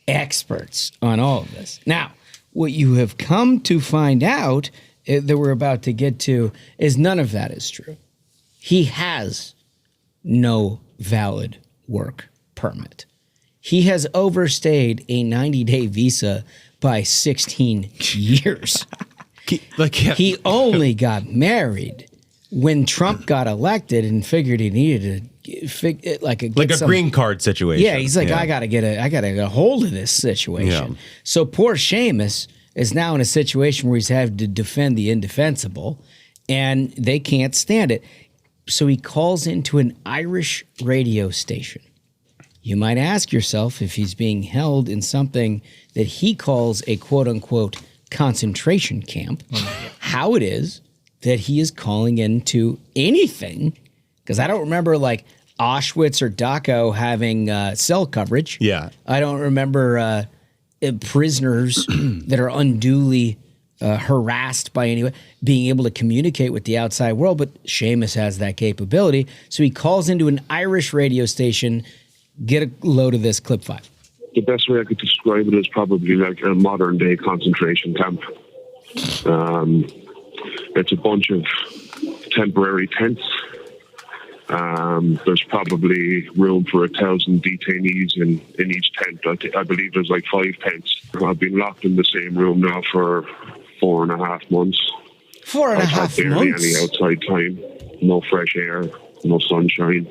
Experts on all of this. Now, what you have come to find out that we're about to get to is none of that is true. He has no valid work permit. He has overstayed a 90-day visa by 16 years. He only got married when Trump got elected and figured he needed to like a green card situation. Yeah, he's like, I gotta get a hold of this situation. Yeah. So poor Seamus is now in a situation where he's having to defend the indefensible, and they can't stand it. So he calls into an Irish radio station. You might ask yourself if he's being held in something that he calls a quote-unquote concentration camp, how it is that he is calling into anything, because I don't remember like Auschwitz or Dachau having cell coverage. Yeah. I don't remember prisoners that are unduly harassed by anyone being able to communicate with the outside world, but Seamus has that capability. So he calls into an Irish radio station. Get a load of this, clip 5. The best way I could describe it is probably like a modern day concentration camp. It's a bunch of temporary tents. There's probably room for 1,000 detainees in each tent. I believe there's like 5 tents. I've been locked in the same room now for 4.5 months. 4.5 months? Any outside time. No fresh air, no sunshine.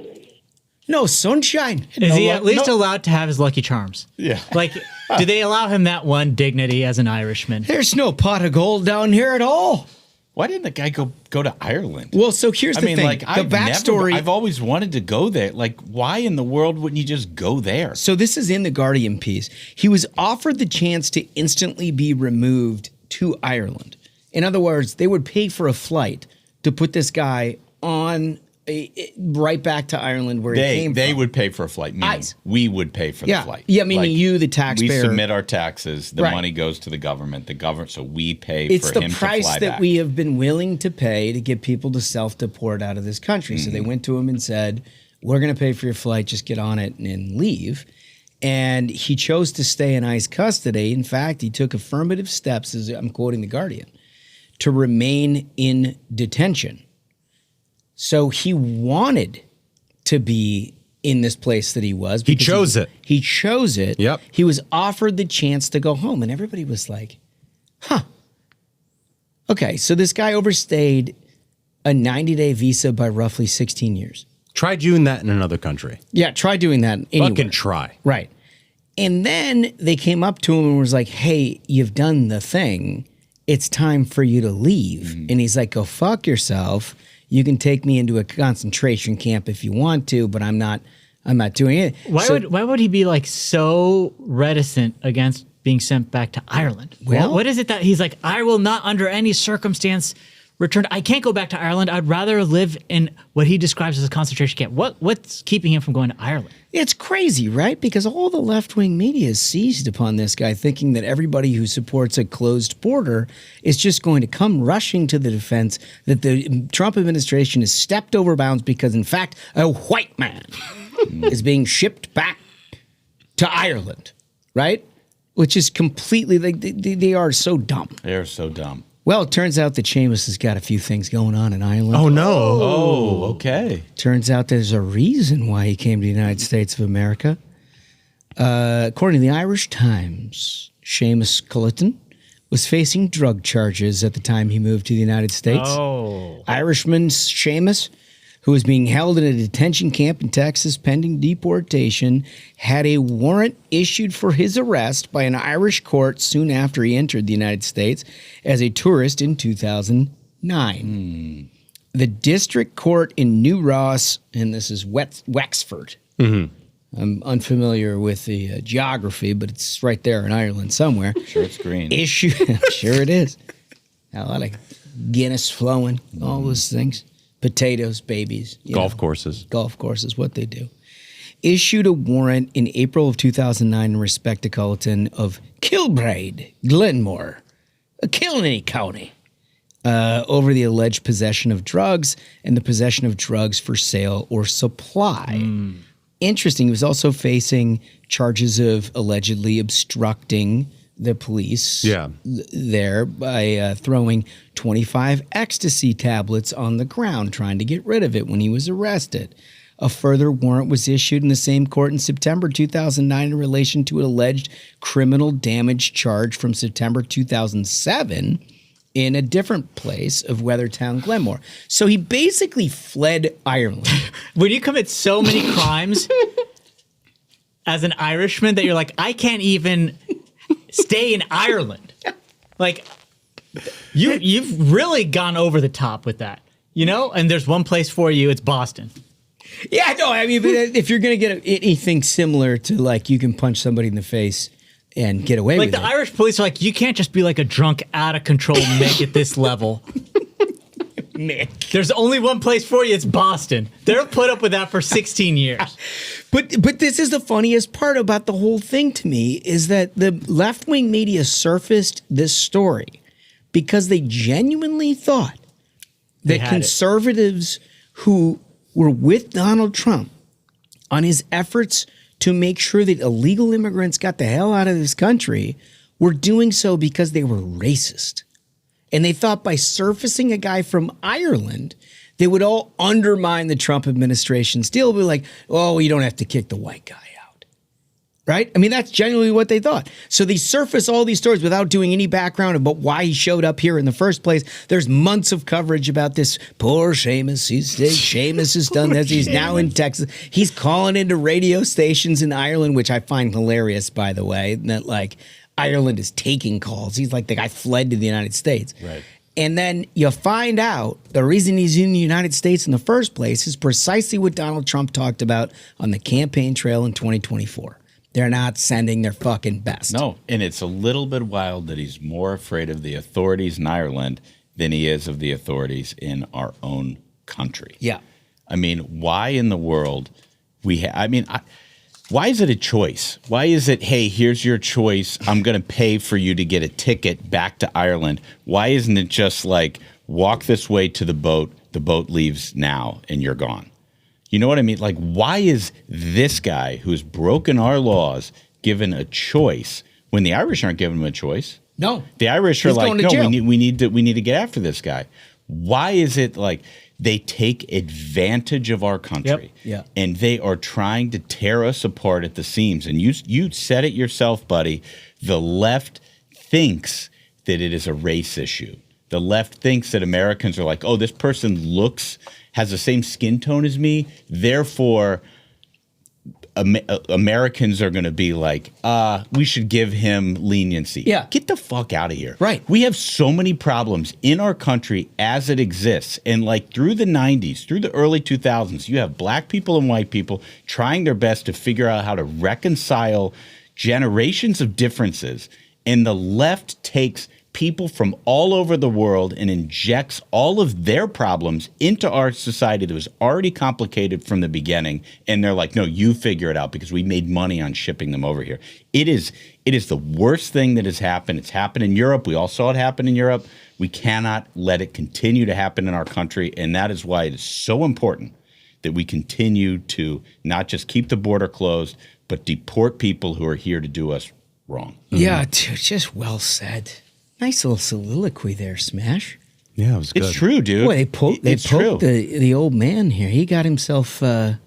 No sunshine. Is he at least allowed to have his Lucky Charms? Yeah. Like, do they allow him that one dignity as an Irishman? There's no pot of gold down here at all. Why didn't the guy go to Ireland? Well, so here's the thing. Like, the backstory. I've always wanted to go there. Like, why in the world wouldn't you just go there? So this is in the Guardian piece. He was offered the chance to instantly be removed to Ireland. In other words, they would pay for a flight to put this guy on right back to Ireland where he came from. They would pay for a flight, meaning we would pay for the flight. Yeah, meaning you, the taxpayer. We submit our taxes. The money goes to the government. So we pay it's for him the to fly price that back. we have been willing to pay to get people to self-deport out of this country. So they went to him and said, we're going to pay for your flight. Just get on it and leave. And he chose to stay in ICE custody. In fact, he took affirmative steps, as I'm quoting The Guardian, to remain in detention. So he wanted to be in this place that he was. He chose it. He chose it. Yep. He was offered the chance to go home, and everybody was like, huh. Okay, so this guy overstayed a 90-day visa by roughly 16 years. Try doing that in another country. Yeah, try doing that anywhere. Fucking try. Right. And then they came up to him and was like, hey, you've done the thing. It's time for you to leave. And he's like, go fuck yourself. You can take me into a concentration camp if you want to, but I'm not doing it. Why would he be like so reticent against being sent back to Ireland? Well, what is it that he's like, I will not under any circumstance return. I can't go back to Ireland. I'd rather live in what he describes as a concentration camp. What's keeping him from going to Ireland? It's crazy, right? Because all the left-wing media is seized upon this guy, thinking that everybody who supports a closed border is just going to come rushing to the defense that the Trump administration has stepped over bounds because, in fact, a white man is being shipped back to Ireland, right? Which is completely, they are so dumb. They are so dumb. Well, it turns out that Seamus has got a few things going on in Ireland. Oh, no. Oh, okay. Turns out there's a reason why he came to the United States of America. According to the Irish Times, Seamus Culleton was facing drug charges at the time he moved to the United States. Oh. Irishman Seamus, who was being held in a detention camp in Texas pending deportation, had a warrant issued for his arrest by an Irish court soon after he entered the United States as a tourist in 2009. The district court in New Ross, and this is Wexford, I'm unfamiliar with the geography, but it's right there in Ireland somewhere. Sure, it's green. Sure it is. A lot of Guinness flowing, all those things. Potatoes, babies. Golf courses, what they do. Issued a warrant in April of 2009 in respect to Culleton of Kilbride, Glenmore, Kilkenny County, over the alleged possession of drugs and the possession of drugs for sale or supply. Interesting, he was also facing charges of allegedly obstructing the police there by throwing 25 ecstasy tablets on the ground, trying to get rid of it when he was arrested. A further warrant was issued in the same court in September 2009 in relation to an alleged criminal damage charge from September 2007 in a different place of Weathertown, Glenmore. So he basically fled Ireland. When you commit so many crimes as an Irishman that you're like, I can't even stay in Ireland. Like, you've really gone over the top with that, you know? And there's one place for you, it's Boston. Yeah, no, I mean, but if you're going to get anything similar to, like, you can punch somebody in the face and get away with it. Like, the Irish police are like, you can't just be like a drunk, out-of-control Mick at this level. Mick. There's only one place for you, it's Boston. They'll put up with that for 16 years. But this is the funniest part about the whole thing to me, is that the left-wing media surfaced this story because they genuinely thought that conservatives who were with Donald Trump on his efforts to make sure that illegal immigrants got the hell out of this country were doing so because they were racist. And they thought by surfacing a guy from Ireland, they would all undermine the Trump administration's deal. Be like, oh, you don't have to kick the white guy out. Right? I mean, that's genuinely what they thought. So they surface all these stories without doing any background about why he showed up here in the first place. There's months of coverage about this poor Seamus. Seamus has done this. He's now in Texas. He's calling into radio stations in Ireland, which I find hilarious, by the way, that like Ireland is taking calls. He's like the guy fled to the United States. Right. And then you find out the reason he's in the United States in the first place is precisely what Donald Trump talked about on the campaign trail in 2024. They're not sending their fucking best. No, and it's a little bit wild that he's more afraid of the authorities in Ireland than he is of the authorities in our own country. Yeah. I mean, why in the world why is it a choice? Why is it, hey, here's your choice. I'm going to pay for you to get a ticket back to Ireland. Why isn't it just like, walk this way to the boat leaves now, and you're gone? You know what I mean? Like, why is this guy who's broken our laws given a choice when the Irish aren't giving him a choice? No. The Irish are like, no, we need to get after this guy. Why is it like they take advantage of our country and they are trying to tear us apart at the seams? And you said it yourself, buddy. The left thinks that it is a race issue. The left thinks that Americans are like, oh, this person has the same skin tone as me, therefore Americans are going to be like, we should give him leniency. Yeah. Get the fuck out of here. Right. We have so many problems in our country as it exists. And like through the 90s, through the early 2000s, you have black people and white people trying their best to figure out how to reconcile generations of differences. And the left takes people from all over the world and injects all of their problems into our society that was already complicated from the beginning. And they're like, no, you figure it out because we made money on shipping them over here. It is the worst thing that has happened. It's happened in Europe. We all saw it happen in Europe. We cannot let it continue to happen in our country. And that is why it is so important that we continue to not just keep the border closed, but deport people who are here to do us wrong. Yeah, dude, just well said. Nice little soliloquy there, Smash. Yeah, it was good. It's true, dude. Boy, they poked the old man here. He got himself, worked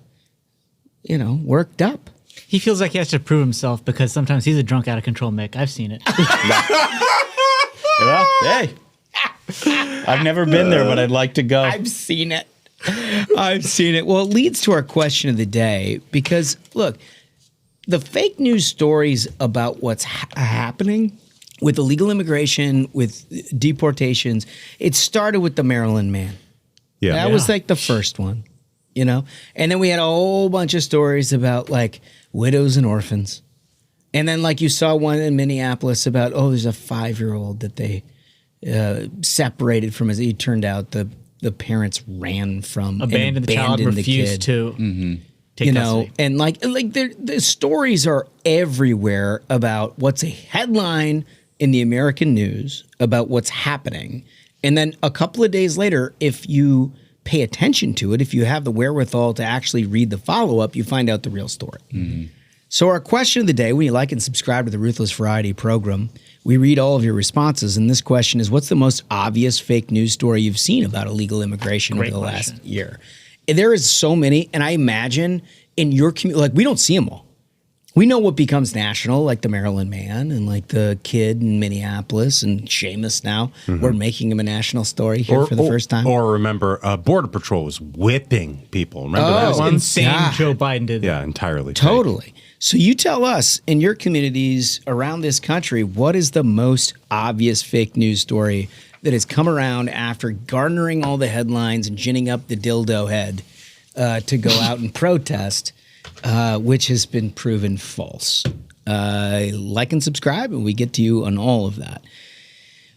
up. He feels like he has to prove himself because sometimes he's a drunk, out of control Mick. I've seen it. Well, hey, I've never been there, but I'd like to go. I've seen it. Well, it leads to our question of the day because, look, the fake news stories about what's happening with illegal immigration, with deportations, it started with the Maryland man. Yeah. That was like the first one. you know? And then we had a whole bunch of stories about like widows and orphans. And then like you saw one in Minneapolis about, there's a 5-year-old that they separated from as it turned out the parents ran from. Abandoned the child, refused to take custody. And like the stories are everywhere about what's a headline in the American news about what's happening. And then a couple of days later, if you pay attention to it, if you have the wherewithal to actually read the follow-up, you find out the real story. So our question of the day, when you like and subscribe to the Ruthless Variety program, we read all of your responses. And this question is, what's the most obvious fake news story you've seen about illegal immigration over the last year? And there is so many. And I imagine in your community, like we don't see them all. We know what becomes national, like the Maryland Man and like the kid in Minneapolis and Seamus now. We're making him a national story here for the first time. Or remember, Border Patrol was whipping people. Remember that one? Insane. Joe Biden did that. Yeah, entirely. Totally. Fake. So you tell us in your communities around this country, what is the most obvious fake news story that has come around after garnering all the headlines and ginning up the dildo head to go out and protest, which has been proven false? Like and subscribe, and we get to you on all of that.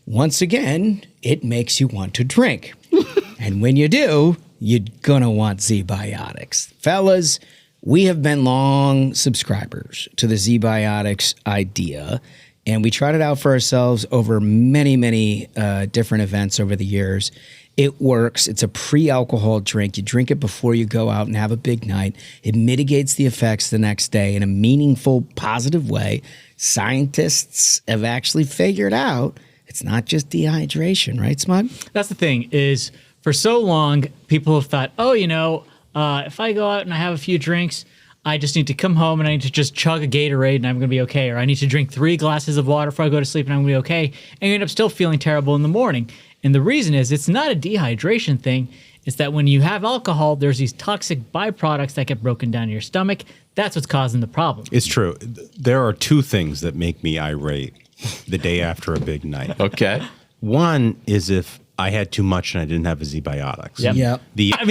Once again, it makes you want to drink. And when you do, you're going to want Z-Biotics. Fellas, we have been long subscribers to the Z-Biotics idea, and we tried it out for ourselves over many, many different events over the years. It works. It's a pre-alcohol drink. You drink it before you go out and have a big night. It mitigates the effects the next day in a meaningful, positive way. Scientists have actually figured out it's not just dehydration, right, Smug? That's the thing is, for so long, people have thought, if I go out and I have a few drinks, I just need to come home and I need to just chug a Gatorade and I'm going to be okay. Or I need to drink 3 glasses of water before I go to sleep and I'm going to be okay. And you end up still feeling terrible in the morning. And the reason is it's not a dehydration thing. It's that when you have alcohol, there's these toxic byproducts that get broken down in your stomach. That's what's causing the problem. It's true. There are 2 things that make me irate the day after a big night. Okay. One is if I had too much and I didn't have a Z-Biotics. Yep.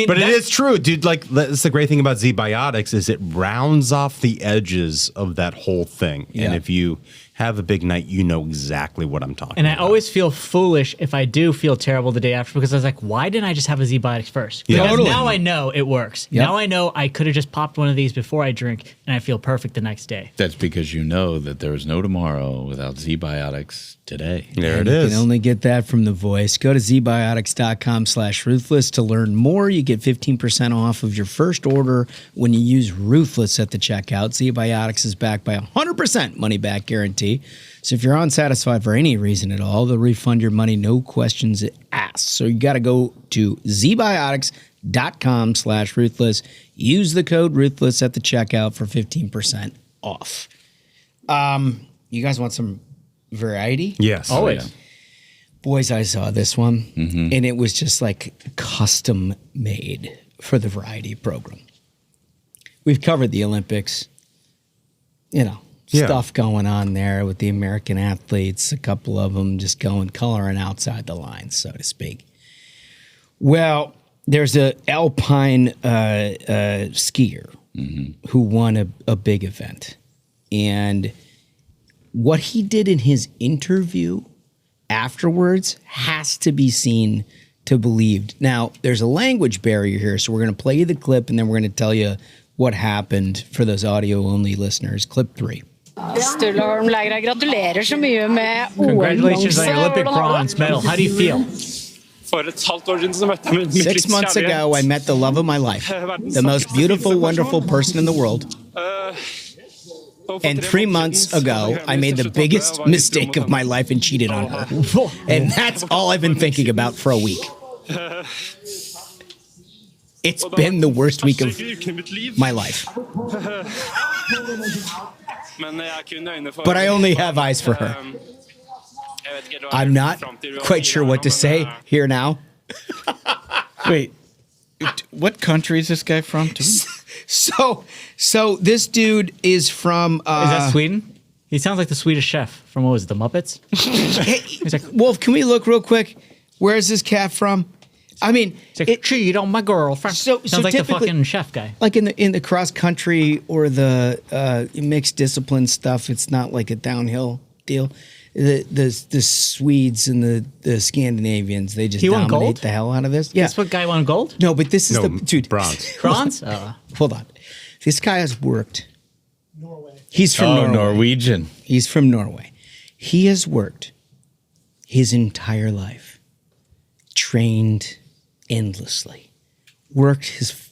But it is true, dude. Like, that's the great thing about Z-Biotics is it rounds off the edges of that whole thing. Yeah. And if you have a big night, you know exactly what I'm talking about. And I always feel foolish if I do feel terrible the day after because I was like, why didn't I just have a Z-Biotics first? Yeah. Because Totally. now I know it works. Yep. Now I know I could have just popped one of these before I drink and I feel perfect the next day. That's because you know that there is no tomorrow without Z-Biotics today. There it You is. can only get that from the voice. Go to zbiotics.com/ruthless to learn more. You get 15% off of your first order when you use Ruthless at the checkout. Z-Biotics is backed by 100% money back guarantee. So if you're unsatisfied for any reason at all, they'll refund your money, no questions asked. So you got to go to zbiotics.com/ruthless. Use the code Ruthless at the checkout for 15% off. You guys want some variety? Yes. Always. Boys, I saw this one, and it was just like custom made for the variety program. We've covered the Olympics, stuff going on there with the American athletes, a couple of them just coloring outside the lines, so to speak. Well, there's an alpine skier who won a big event, and what he did in his interview afterwards has to be seen to believed. Now, there's a language barrier here, so we're going to play you the clip, and then we're going to tell you what happened for those audio-only listeners. Clip 3. Congratulations on your Olympic bronze medal. How do you feel? 6 months ago, I met the love of my life, the most beautiful, wonderful person in the world. And 3 months ago, I made the biggest mistake of my life and cheated on her. And that's all I've been thinking about for a week. It's been the worst week of my life. But I only have eyes for her. I'm not quite sure what to say here now. Wait, what country is this guy from? So this dude is from... is that Sweden? He sounds like the Swedish chef from, what was it, the Muppets? Hey, Wolf, can we look real quick? Where is this cat from? I mean, It's like, cheat on my girlfriend. Sounds like the fucking chef guy. Like in the cross country or the mixed discipline stuff, it's not like a downhill deal. The Swedes and the Scandinavians, they just dominate the hell out of this. Yeah. That's what guy won gold? No, but this is dude. Bronze. Bronze? Hold on. This guy has worked. Norway. He's from Norway. Norwegian. He's from Norway. He has worked his entire life, trained endlessly, worked his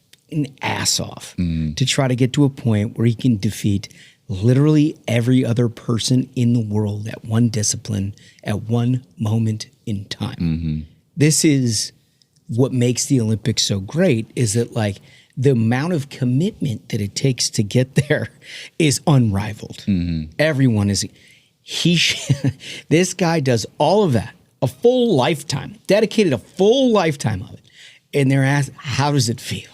ass off to try to get to a point where he can defeat literally every other person in the world at one discipline at one moment in time. This is what makes the Olympics so great, is that like the amount of commitment that it takes to get there is unrivaled. Everyone is, this guy does all of that, a full lifetime, dedicated a full lifetime of it. And they're asked, how does it feel?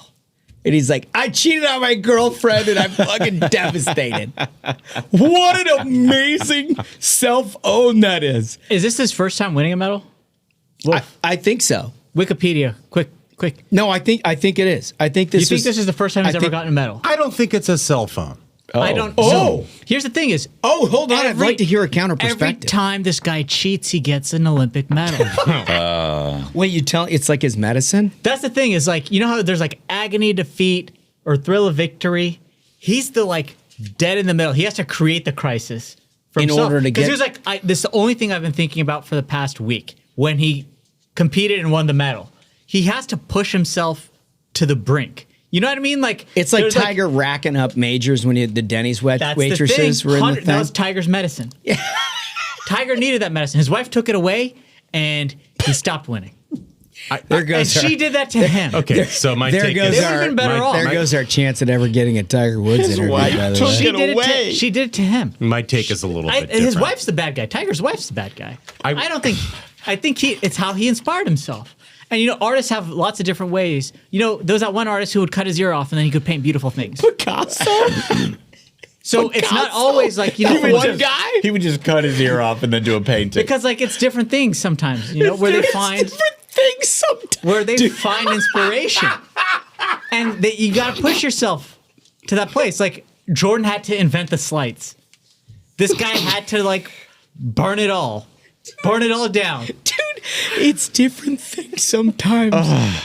And he's like, I cheated on my girlfriend and I'm fucking devastated. What an amazing self-own that is. Is this his first time winning a medal? I think so. Wikipedia, quick. No, I think it is. I think this You think this is the first time he's ever gotten a medal? I don't think it's a cell phone. I don't. Oh. So, here's the thing is. Oh, hold on. I'd like to hear a counter perspective. Every time this guy cheats, he gets an Olympic medal. Wait, you tell it's like his medicine? That's the thing is like, you know how there's like agony, defeat, or thrill of victory? He's the like dead in the middle. He has to create the crisis for in himself. order to get. Because he was like, this is the only thing I've been thinking about for the past week when he competed and won the medal. He has to push himself to the brink. You know what I mean? Like it's like Tiger racking up majors when the Denny's waitresses were in the thing. That was Tiger's medicine. Tiger needed that medicine. His wife took it away, and he stopped winning. She did that to him. Okay, so my take is there goes our chance at ever getting a Tiger Woods interview. She did it to him. My take is a little bit different. His wife's the bad guy. Tiger's wife's the bad guy. I think it's how he inspired himself. And, you know, artists have lots of different ways. You know, there was that one artist who would cut his ear off and then he could paint beautiful things. Picasso? So it's not always like, you know, one guy? He would just cut his ear off and then do a painting. Because, like, it's different things sometimes, you know, where they find find inspiration. And you got to push yourself to that place. Like, Jordan had to invent the slides. This guy had to, like, burn it all down. It's different things sometimes.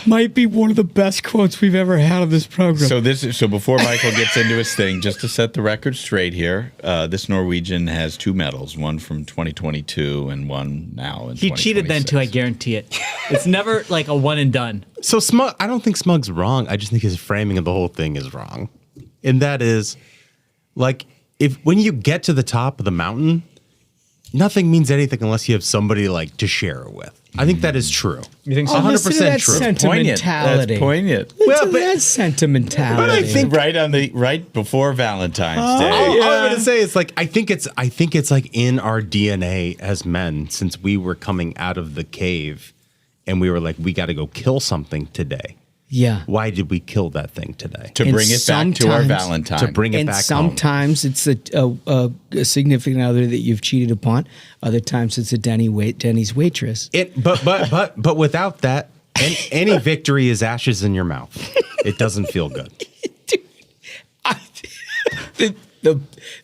Might be one of the best quotes we've ever had on this program. So before Michael gets into his thing, just to set the record straight here, this Norwegian has 2 medals, one from 2022 and one now in 2026. He cheated then too, I guarantee it. It's never like a one and done. So Smug, I don't think Smug's wrong. I just think his framing of the whole thing is wrong. And that is, like, when you get to the top of the mountain, nothing means anything unless you have somebody like to share it with. I think that is true. You think so? 100% true. Sentimentality. That's poignant. Well, but that's sentimentality. But I think right before Valentine's Day. All I'm gonna say is like I think it's like in our DNA as men since we were coming out of the cave, and we were like, we got to go kill something today. Yeah. Why did we kill that thing today? To bring it back to our Valentine. To bring it back home. Sometimes it's a significant other that you've cheated upon. Other times it's a Denny's waitress. But without that, any victory is ashes in your mouth. It doesn't feel good.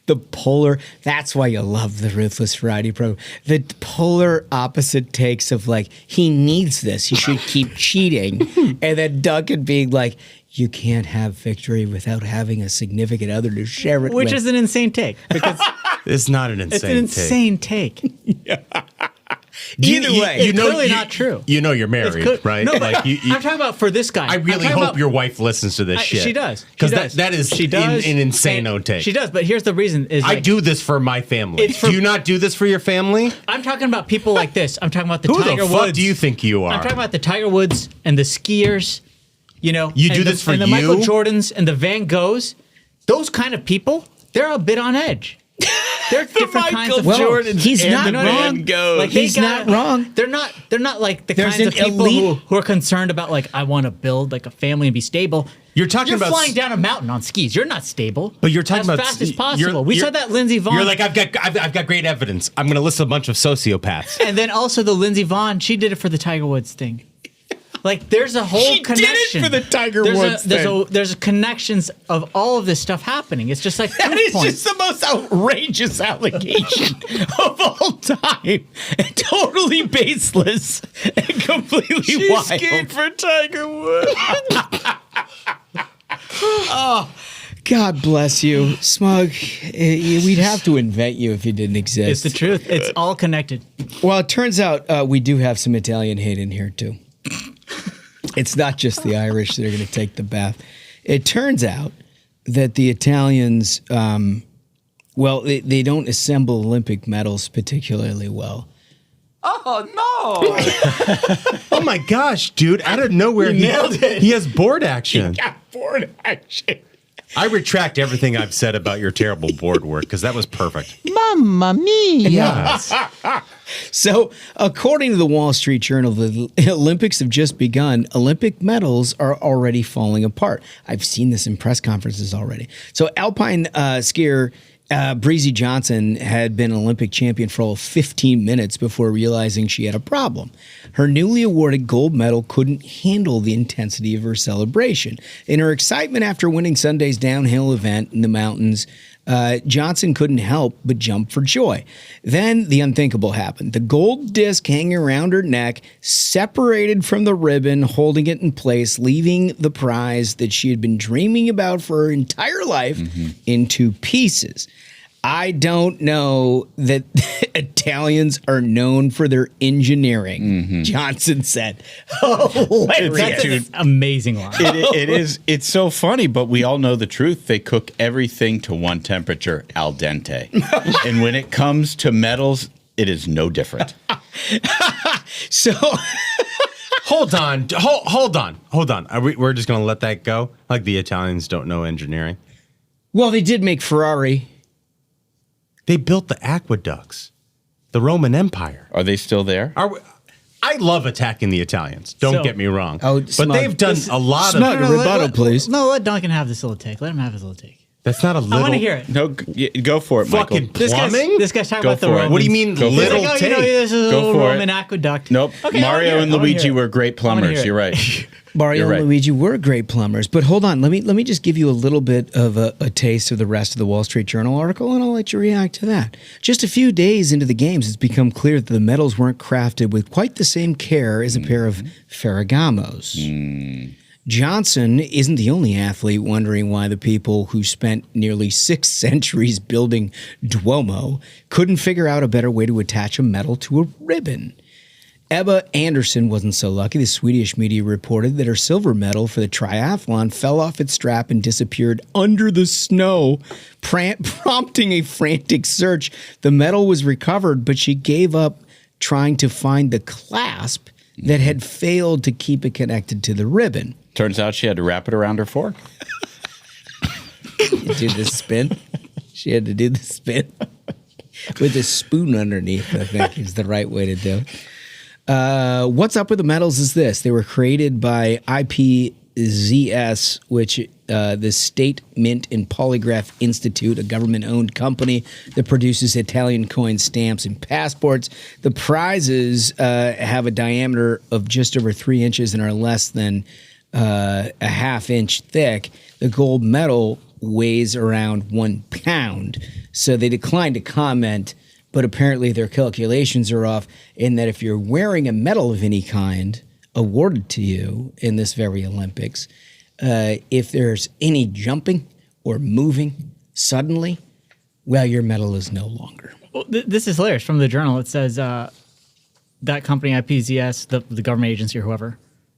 The polar, that's why you love the Ruthless Variety program. The polar opposite takes of like, he needs this, he should keep cheating. And then Duncan being like, you can't have victory without having a significant other to share it with. Which is an insane take. Because it's not an insane take. It's an insane take. Either way, it's clearly not true. You know you're married, right? No, like I'm talking about for this guy. I really hope your wife listens to this shit. She does. Because that is an insane take. She does, but here's the reason. I do this for my family. Do you not do this for your family? I'm talking about people like this. I'm talking about the Tiger Woods. Who the fuck do you think you are? I'm talking about the Tiger Woods and the skiers, you know. You do this for you? And the Michael Jordans and the Van Goghs. Those kind of people, they're a bit on edge. They're different kinds of Jordans. He's not wrong. Like he's not wrong. They're not like the kinds of people who are concerned about like I want to build like a family and be stable. You're flying down a mountain on skis. You're not stable. But you're talking as about fast as possible. We saw that Lindsey Vonn. You're like I've got great evidence. I'm going to list a bunch of sociopaths. And then also the Lindsey Vonn. She did it for the Tiger Woods thing. Like, there's a whole connection. Did it for the Tiger Woods thing. There's connections of all of this stuff happening. It's just like that is just the most outrageous allegation of all time, and totally baseless and completely wild. Cheesecake for Tiger Woods. Oh, God bless you, Smug. We'd have to invent you if you didn't exist. It's the truth. It's all connected. Well, it turns out we do have some Italian hate in here too. It's not just the Irish that are going to take the bath. It turns out that the Italians, they don't assemble Olympic medals particularly well. Oh, no. Oh, my gosh, dude. Out of nowhere, he nailed it. He has board action. He got board action. I retract everything I've said about your terrible board work because that was perfect. Mamma mia. Yes. So, according to the Wall Street Journal, the Olympics have just begun. Olympic medals are already falling apart. I've seen this in press conferences already. So, alpine skier Breezy Johnson had been an Olympic champion for all 15 minutes before realizing she had a problem. Her newly awarded gold medal couldn't handle the intensity of her celebration. In her excitement after winning Sunday's downhill event in the mountains, Johnson couldn't help but jump for joy. Then the unthinkable happened. The gold disc hanging around her neck separated from the ribbon, holding it in place, leaving the prize that she had been dreaming about for her entire life in two pieces. I don't know that Italians are known for their engineering, Johnson said. That's an amazing line. It is. It's so funny, but we all know the truth. They cook everything to one temperature, al dente. And when it comes to metals, it is no different. So... Hold on. We're just going to let that go? Like the Italians don't know engineering? Well, they did make Ferrari. They built the aqueducts, the Roman Empire. Are they still there? I love attacking the Italians. Don't get me wrong. But they've done a lot of... Smug, a rebuttal, please. No, let Duncan have this little take. Let him have his little take. That's not a little... I want to hear it. No, go for it, fucking Michael. plumbing? This guy's talking Go about the for it. Romans. What do you mean Go for little He's like, take? this is a Go little for it. Roman aqueduct. Nope. Okay, Mario and Luigi were great I wanna plumbers. hear You're it. right. Mario You're right. and Luigi were great plumbers. But hold on, let me just give you a little bit of a taste of the rest of the Wall Street Journal article, and I'll let you react to that. Just a few days into the games, it's become clear that the medals weren't crafted with quite the same care as a pair of Ferragamos. Johnson isn't the only athlete wondering why the people who spent nearly 6 centuries building Duomo couldn't figure out a better way to attach a medal to a ribbon. Ebba Andersson wasn't so lucky. The Swedish media reported that her silver medal for the triathlon fell off its strap and disappeared under the snow, prompting a frantic search. The medal was recovered, but she gave up trying to find the clasp that had failed to keep it connected to the ribbon. Turns out she had to wrap it around her fork. Do the spin. She had to do the spin with a spoon underneath, I think is the right way to do it. What's up with the medals is this. They were created by IPZS, which the State Mint and Polygraph Institute, a government-owned company that produces Italian coin stamps and passports. The prizes have a diameter of just over 3 inches and are less than a half-inch thick. The gold medal weighs around 1 pound, so they declined to comment. But apparently their calculations are off in that if you're wearing a medal of any kind awarded to you in this very Olympics, if there's any jumping or moving suddenly, well, your medal is no longer. Well, this is hilarious. From the Journal, it says that company, IPZS, the government agency or whoever,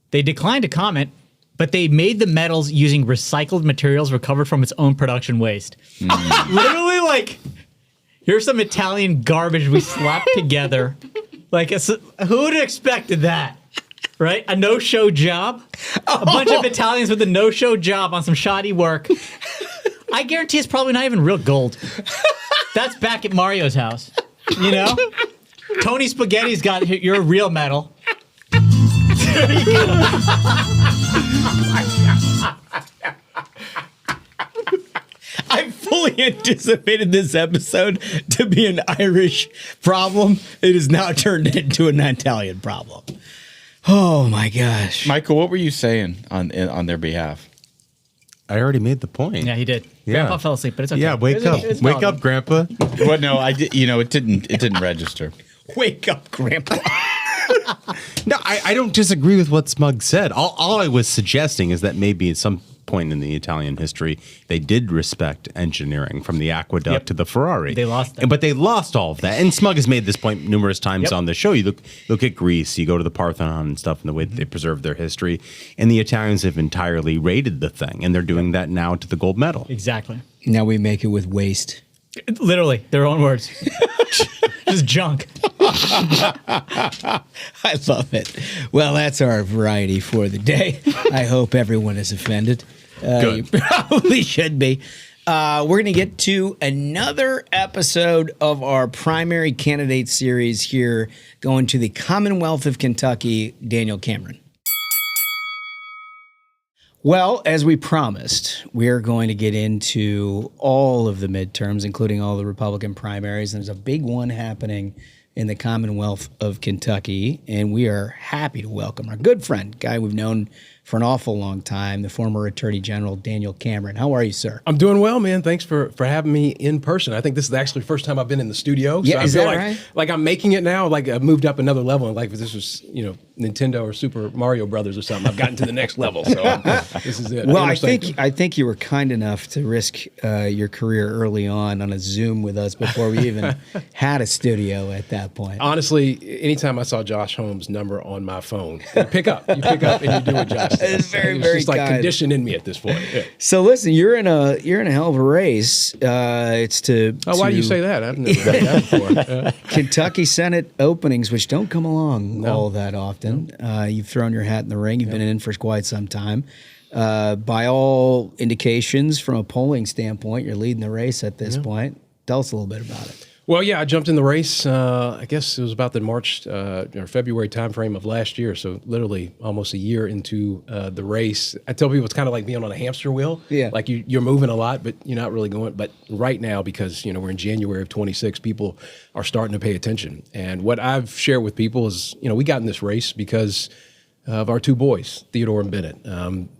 they declined to comment, but they made the medals using recycled materials recovered from its own production waste. Literally, like... Here's some Italian garbage we slapped together. Like, who would have expected that? Right? A no-show job? A bunch of Italians with a no-show job on some shoddy work. I guarantee it's probably not even real gold. That's back at Mario's house. You know? Tony Spaghetti's got your real medal. There you go. I fully anticipated this episode to be an Irish problem. It has now turned into an Italian problem. Oh my gosh. Michael, what were you saying on their behalf? I already made the point. Yeah, he did. Yeah. Grandpa fell asleep, but it's okay. Yeah, wake up. Wake up, Grandpa. Well, no, I did. It didn't register. Wake up, Grandpa. No, I don't disagree with what Smug said. All I was suggesting is that maybe at some point in the Italian history, they did respect engineering from the aqueduct to the Ferrari. They lost it. But they lost all of that. And Smug has made this point numerous times on the show. You look at Greece, you go to the Parthenon and stuff, and the way that they preserve their history. And the Italians have entirely raided the thing, and they're doing that now to the gold medal. Exactly. Now we make it with waste. Literally, their own words. Just junk. I love it. Well, that's our variety for the day. I hope everyone is offended. You probably should be. We're going to get to another episode of our primary candidate series here, going to the Commonwealth of Kentucky, Daniel Cameron. Well, as we promised, we're going to get into all of the midterms, including all the Republican primaries. And there's a big one happening in the Commonwealth of Kentucky. And we are happy to welcome our good friend, guy we've known for an awful long time, the former Attorney General, Daniel Cameron. How are you, sir? I'm doing well, man. Thanks for having me in person. I think this is actually the first time I've been in the studio. So Yeah, is I feel that like, right? like I'm making it now. Like I've moved up another level. And like if this was, Nintendo or Super Mario Brothers or something, I've gotten to the next level. So this is it. Well, I think you were kind enough to risk your career early on a Zoom with us before we even had a studio at that point. Honestly, anytime I saw Josh Holmes' number on my phone, you pick up and you do what Josh says. It's very, It's very just like kind. conditioned in me at this point. Yeah. So listen, you're in a hell of a race. It's to Why do you say that? I've never heard that before. Kentucky Senate openings, which don't come along all that often. You've thrown your hat in the ring. You've been in for quite some time. By all indications, from a polling standpoint, you're leading the race at this point. Tell us a little bit about it. Well, yeah, I jumped in the race. I guess it was about the March or February timeframe of last year. So literally almost a year into the race. I tell people it's kind of like being on a hamster wheel. Yeah. Like you're moving a lot, but you're not really going. But right now, because we're in January of 26, people are starting to pay attention. And what I've shared with people is, we got in this race because of our two boys, Theodore and Bennett.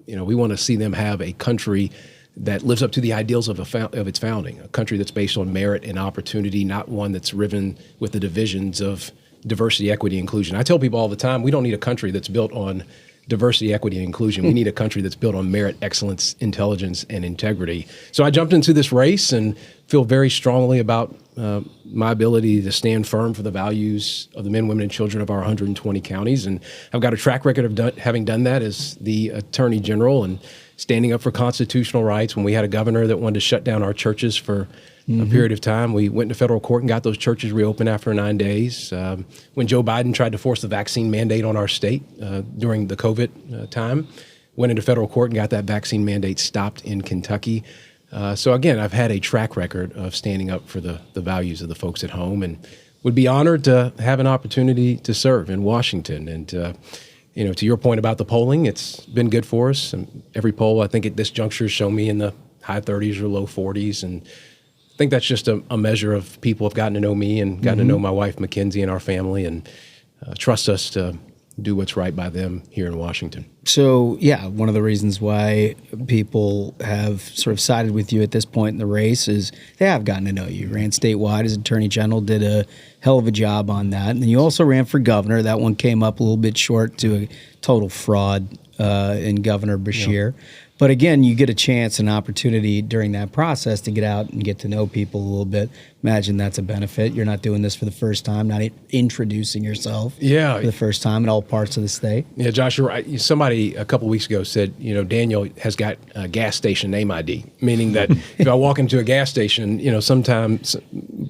We want to see them have a country that lives up to the ideals of its founding, a country that's based on merit and opportunity, not one that's riven with the divisions of diversity, equity, inclusion. I tell people all the time, we don't need a country that's built on diversity, equity, and inclusion. We need a country that's built on merit, excellence, intelligence, and integrity. So I jumped into this race and feel very strongly about my ability to stand firm for the values of the men, women, and children of our 120 counties. And I've got a track record of having done that as the Attorney General and standing up for constitutional rights. When we had a governor that wanted to shut down our churches for a period of time, we went to federal court and got those churches reopened after 9 days. When Joe Biden tried to force the vaccine mandate on our state during the COVID time, went into federal court and got that vaccine mandate stopped in Kentucky. So again, I've had a track record of standing up for the values of the folks at home, and would be honored to have an opportunity to serve in Washington. And to your point about the polling, it's been good for us. And every poll, I think at this juncture, has shown me in the high 30s or low 40s. And I think that's just a measure of people have gotten to know me and gotten to know my wife, Mackenzie, and our family, and trust us to do what's right by them here in Washington. So, yeah, one of the reasons why people have sort of sided with you at this point in the race is they have gotten to know you. You ran statewide as Attorney General, did a hell of a job on that. And then you also ran for governor. That one came up a little bit short to a total fraud in Governor Beshear. Yeah. But again, you get a chance, an opportunity during that process to get out and get to know people a little bit. Imagine that's a benefit. You're not doing this for the first time, not introducing yourself for the first time in all parts of the state. Yeah, Josh, you're right. Somebody a couple of weeks ago said, Daniel has got a gas station name ID, meaning that if I walk into a gas station, sometimes,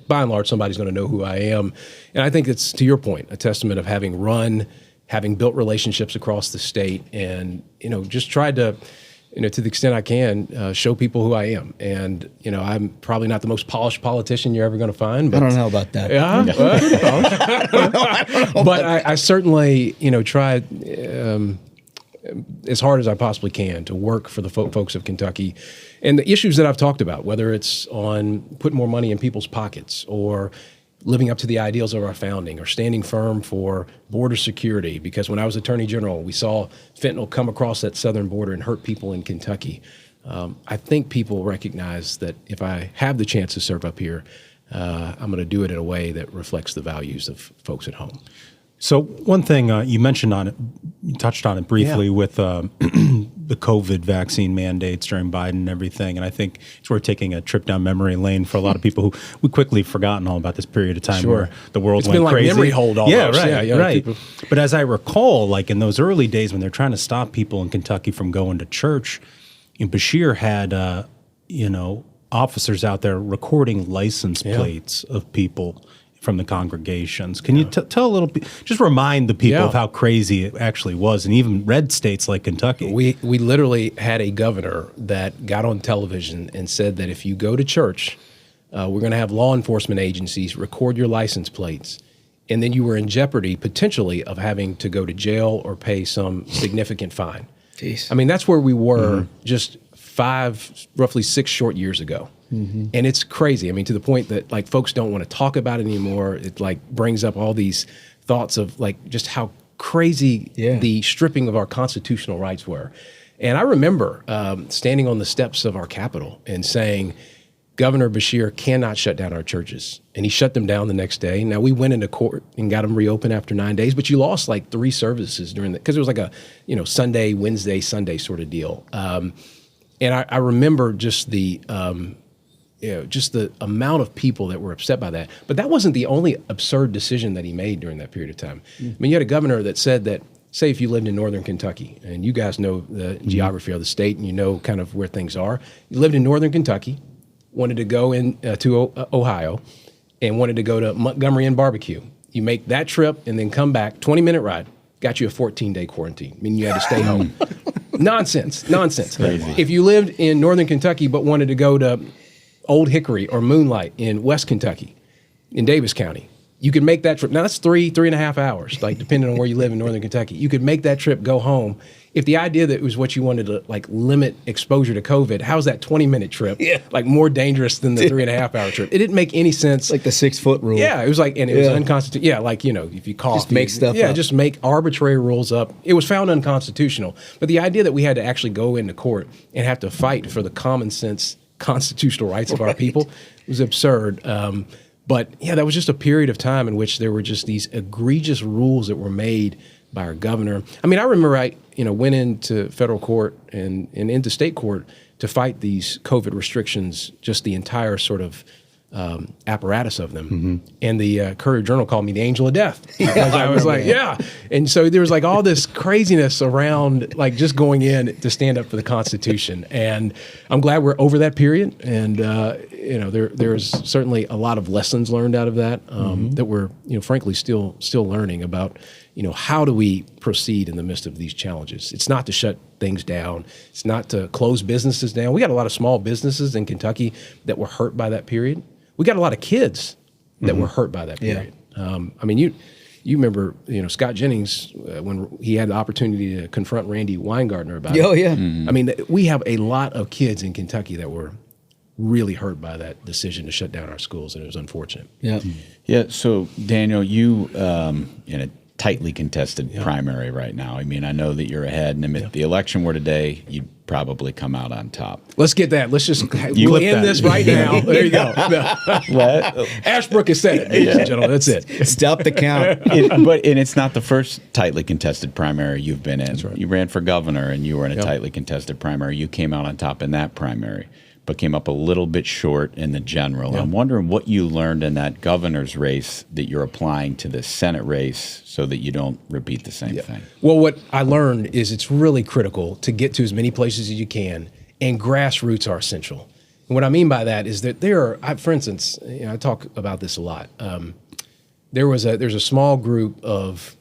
by and large, somebody's going to know who I am. And I think it's, to your point, a testament of having built relationships across the state and, just tried to, to the extent I can, show people who I am. And, I'm probably not the most polished politician you're ever going to find. But I don't know about that. Yeah. But I certainly, tried as hard as I possibly can to work for the folks of Kentucky. And the issues that I've talked about, whether it's on putting more money in people's pockets or living up to the ideals of our founding, or standing firm for border security. Because when I was Attorney General, we saw fentanyl come across that southern border and hurt people in Kentucky. I think people recognize that if I have the chance to serve up here, I'm going to do it in a way that reflects the values of folks at home. So one thing you mentioned on it, you touched on it briefly with the COVID vaccine mandates during Biden and everything. And I think it's worth taking a trip down memory lane for a lot of people who we quickly forgotten all about this period of time where the world went like crazy. Memory hold almost. Yeah, right. But as I recall, like in those early days when they're trying to stop people in Kentucky from going to church, Bashir had, officers out there recording license plates of people from the congregations. Can you tell a little bit, just remind the people of how crazy it actually was, and even red states like Kentucky? We literally had a governor that got on television and said that if you go to church, we're going to have law enforcement agencies record your license plates, and then you were in jeopardy potentially of having to go to jail or pay some significant fine. Jeez. I mean, that's where we were just roughly 6 short years ago. Mm-hmm. And it's crazy. I mean, to the point that like folks don't want to talk about it anymore. It like brings up all these thoughts of like just how crazy the stripping of our constitutional rights were. And I remember standing on the steps of our Capitol and saying, Governor Bashir cannot shut down our churches. And he shut them down the next day. Now, we went into court and got them reopened after 9 days, but you lost like 3 services during that, because it was like a, Sunday, Wednesday, Sunday sort of deal. And I remember just the amount of people that were upset by that. But that wasn't the only absurd decision that he made during that period of time. I mean, you had a governor that said that, say if you lived in northern Kentucky, and you guys know the geography of the state and you know kind of where things are. You lived in northern Kentucky, wanted to go to Ohio, and wanted to go to Montgomery and barbecue. You make that trip and then come back, 20-minute ride, got you a 14-day quarantine, meaning you had to stay home. Nonsense. Crazy. If you lived in northern Kentucky but wanted to go to Old Hickory or Moonlight in West Kentucky, in Davis County, you could make that trip. Now that's 3.5 hours, like depending on where you live in northern Kentucky. You could make that trip, go home. If the idea that it was what you wanted to like limit exposure to COVID, how's that 20-minute trip like more dangerous than the 3.5 hour trip? It didn't make any sense. Like the 6-foot rule. Yeah, it was like, and it was unconstitutional. Yeah, like, if you cough. Just make stuff up. Yeah, just make arbitrary rules up. It was found unconstitutional. But the idea that we had to actually go into court and have to fight for the common sense constitutional rights of our people was absurd. But yeah, that was just a period of time in which there were just these egregious rules that were made by our governor. I mean, I remember I went into federal court and into state court to fight these COVID restrictions, just the entire sort of apparatus of them. Mm-hmm. And the Courier-Journal called me the angel of death. Because I was like, And so there was like all this craziness around like just going in to stand up for the Constitution. And I'm glad we're over that period. And, there's certainly a lot of lessons learned out of that that we're, frankly, still learning about, how do we proceed in the midst of these challenges? It's not to shut things down. It's not to close businesses down. We got a lot of small businesses in Kentucky that were hurt by that period. We got a lot of kids that were hurt by that period. I mean, you remember, Scott Jennings, when he had the opportunity to confront Randy Weingartner about it. Oh, yeah. I mean, we have a lot of kids in Kentucky that were really hurt by that decision to shut down our schools, and it was unfortunate. Yeah. Yeah, so Daniel, you in a tightly contested primary right now. I mean, I know that you're ahead, and if the election were today, you'd probably come out on top. Let's get that. Let's just we'll end this right now. There you go. Ashbrook has said it, ladies and gentlemen. That's it. Stop the count. And it's not the first tightly contested primary you've been in. That's right. You ran for governor, and you were in a tightly contested primary. You came out on top in that primary, but came up a little bit short in the general. I'm wondering what you learned in that governor's race that you're applying to the Senate race so that you don't repeat the same thing. Well, what I learned is it's really critical to get to as many places as you can, and grassroots are essential. And what I mean by that is that for instance, I talk about this a lot. There's a small group of,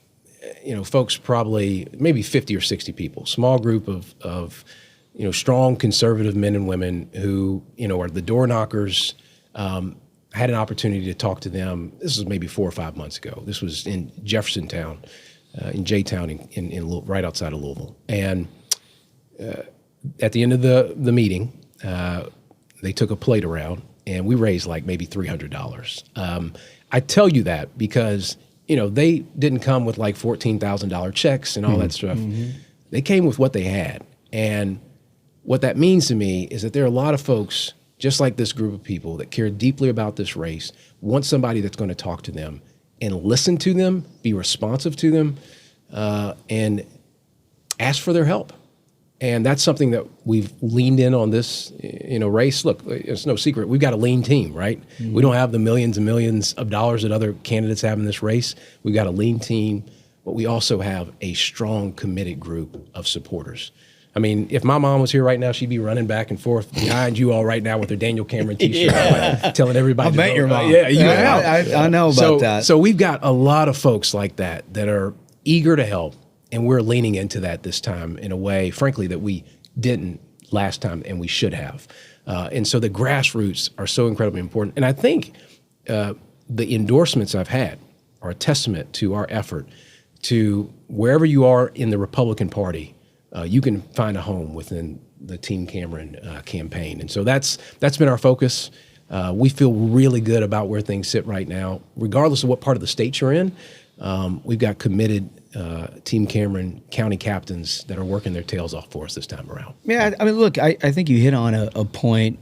folks, probably maybe 50 or 60 people, small group of strong conservative men and women who, are the door knockers. Had an opportunity to talk to them. This was maybe 4 or 5 months ago. This was in Jeffersontown, in J-Town, in right outside of Louisville. And at the end of the meeting, they took a plate around, and we raised like maybe $300. I tell you that because, they didn't come with like $14,000 checks and all that stuff. They came with what they had. And what that means to me is that there are a lot of folks, just like this group of people, that care deeply about this race, want somebody that's going to talk to them and listen to them, be responsive to them, and ask for their help. And that's something that we've leaned in on this, race. Look, it's no secret. We've got a lean team, right? We don't have the millions and millions of dollars that other candidates have in this race. We've got a lean team, but we also have a strong, committed group of supporters. I mean, if my mom was here right now, she'd be running back and forth behind you all right now with her Daniel Cameron T-shirt, telling everybody. I met your mom. I know about that. So we've got a lot of folks like that are eager to help, and we're leaning into that this time in a way, frankly, that we didn't last time, and we should have. And so the grassroots are so incredibly important. And I think the endorsements I've had are a testament to our effort to wherever you are in the Republican Party, you can find a home within the Team Cameron campaign. And so that's been our focus. We feel really good about where things sit right now. Regardless of what part of the state you're in, we've got committed Team Cameron county captains that are working their tails off for us this time around. Yeah, I mean, look, I think you hit on a point.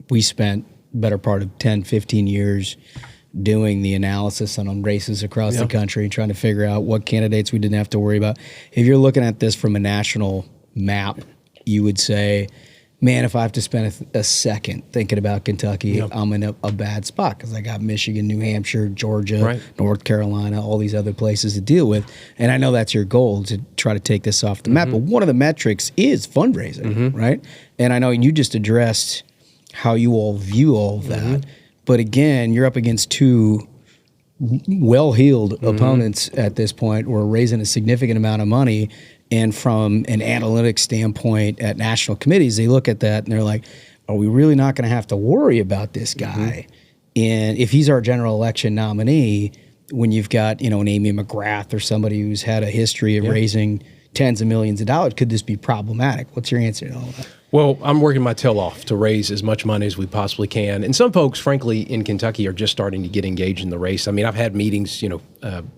We spent the better part of 10, 15 years doing the analysis on races across the country, trying to figure out what candidates we didn't have to worry about. If you're looking at this from a national map, you would say, man, if I have to spend a second thinking about Kentucky, I'm in a bad spot because I got Michigan, New Hampshire, Georgia, North Carolina, all these other places to deal with. And I know that's your goal, to try to take this off the map. But one of the metrics is fundraising, right? And I know you just addressed how you all view all of that. But again, you're up against two well-heeled opponents at this point. We're raising a significant amount of money. And from an analytics standpoint at national committees, they look at that and they're like, are we really not going to have to worry about this guy? And if he's our general election nominee, when you've got, an Amy McGrath or somebody who's had a history of raising tens of millions of dollars, could this be problematic? What's your answer to all that? Well, I'm working my tail off to raise as much money as we possibly can. And some folks, frankly, in Kentucky are just starting to get engaged in the race. I mean, I've had meetings,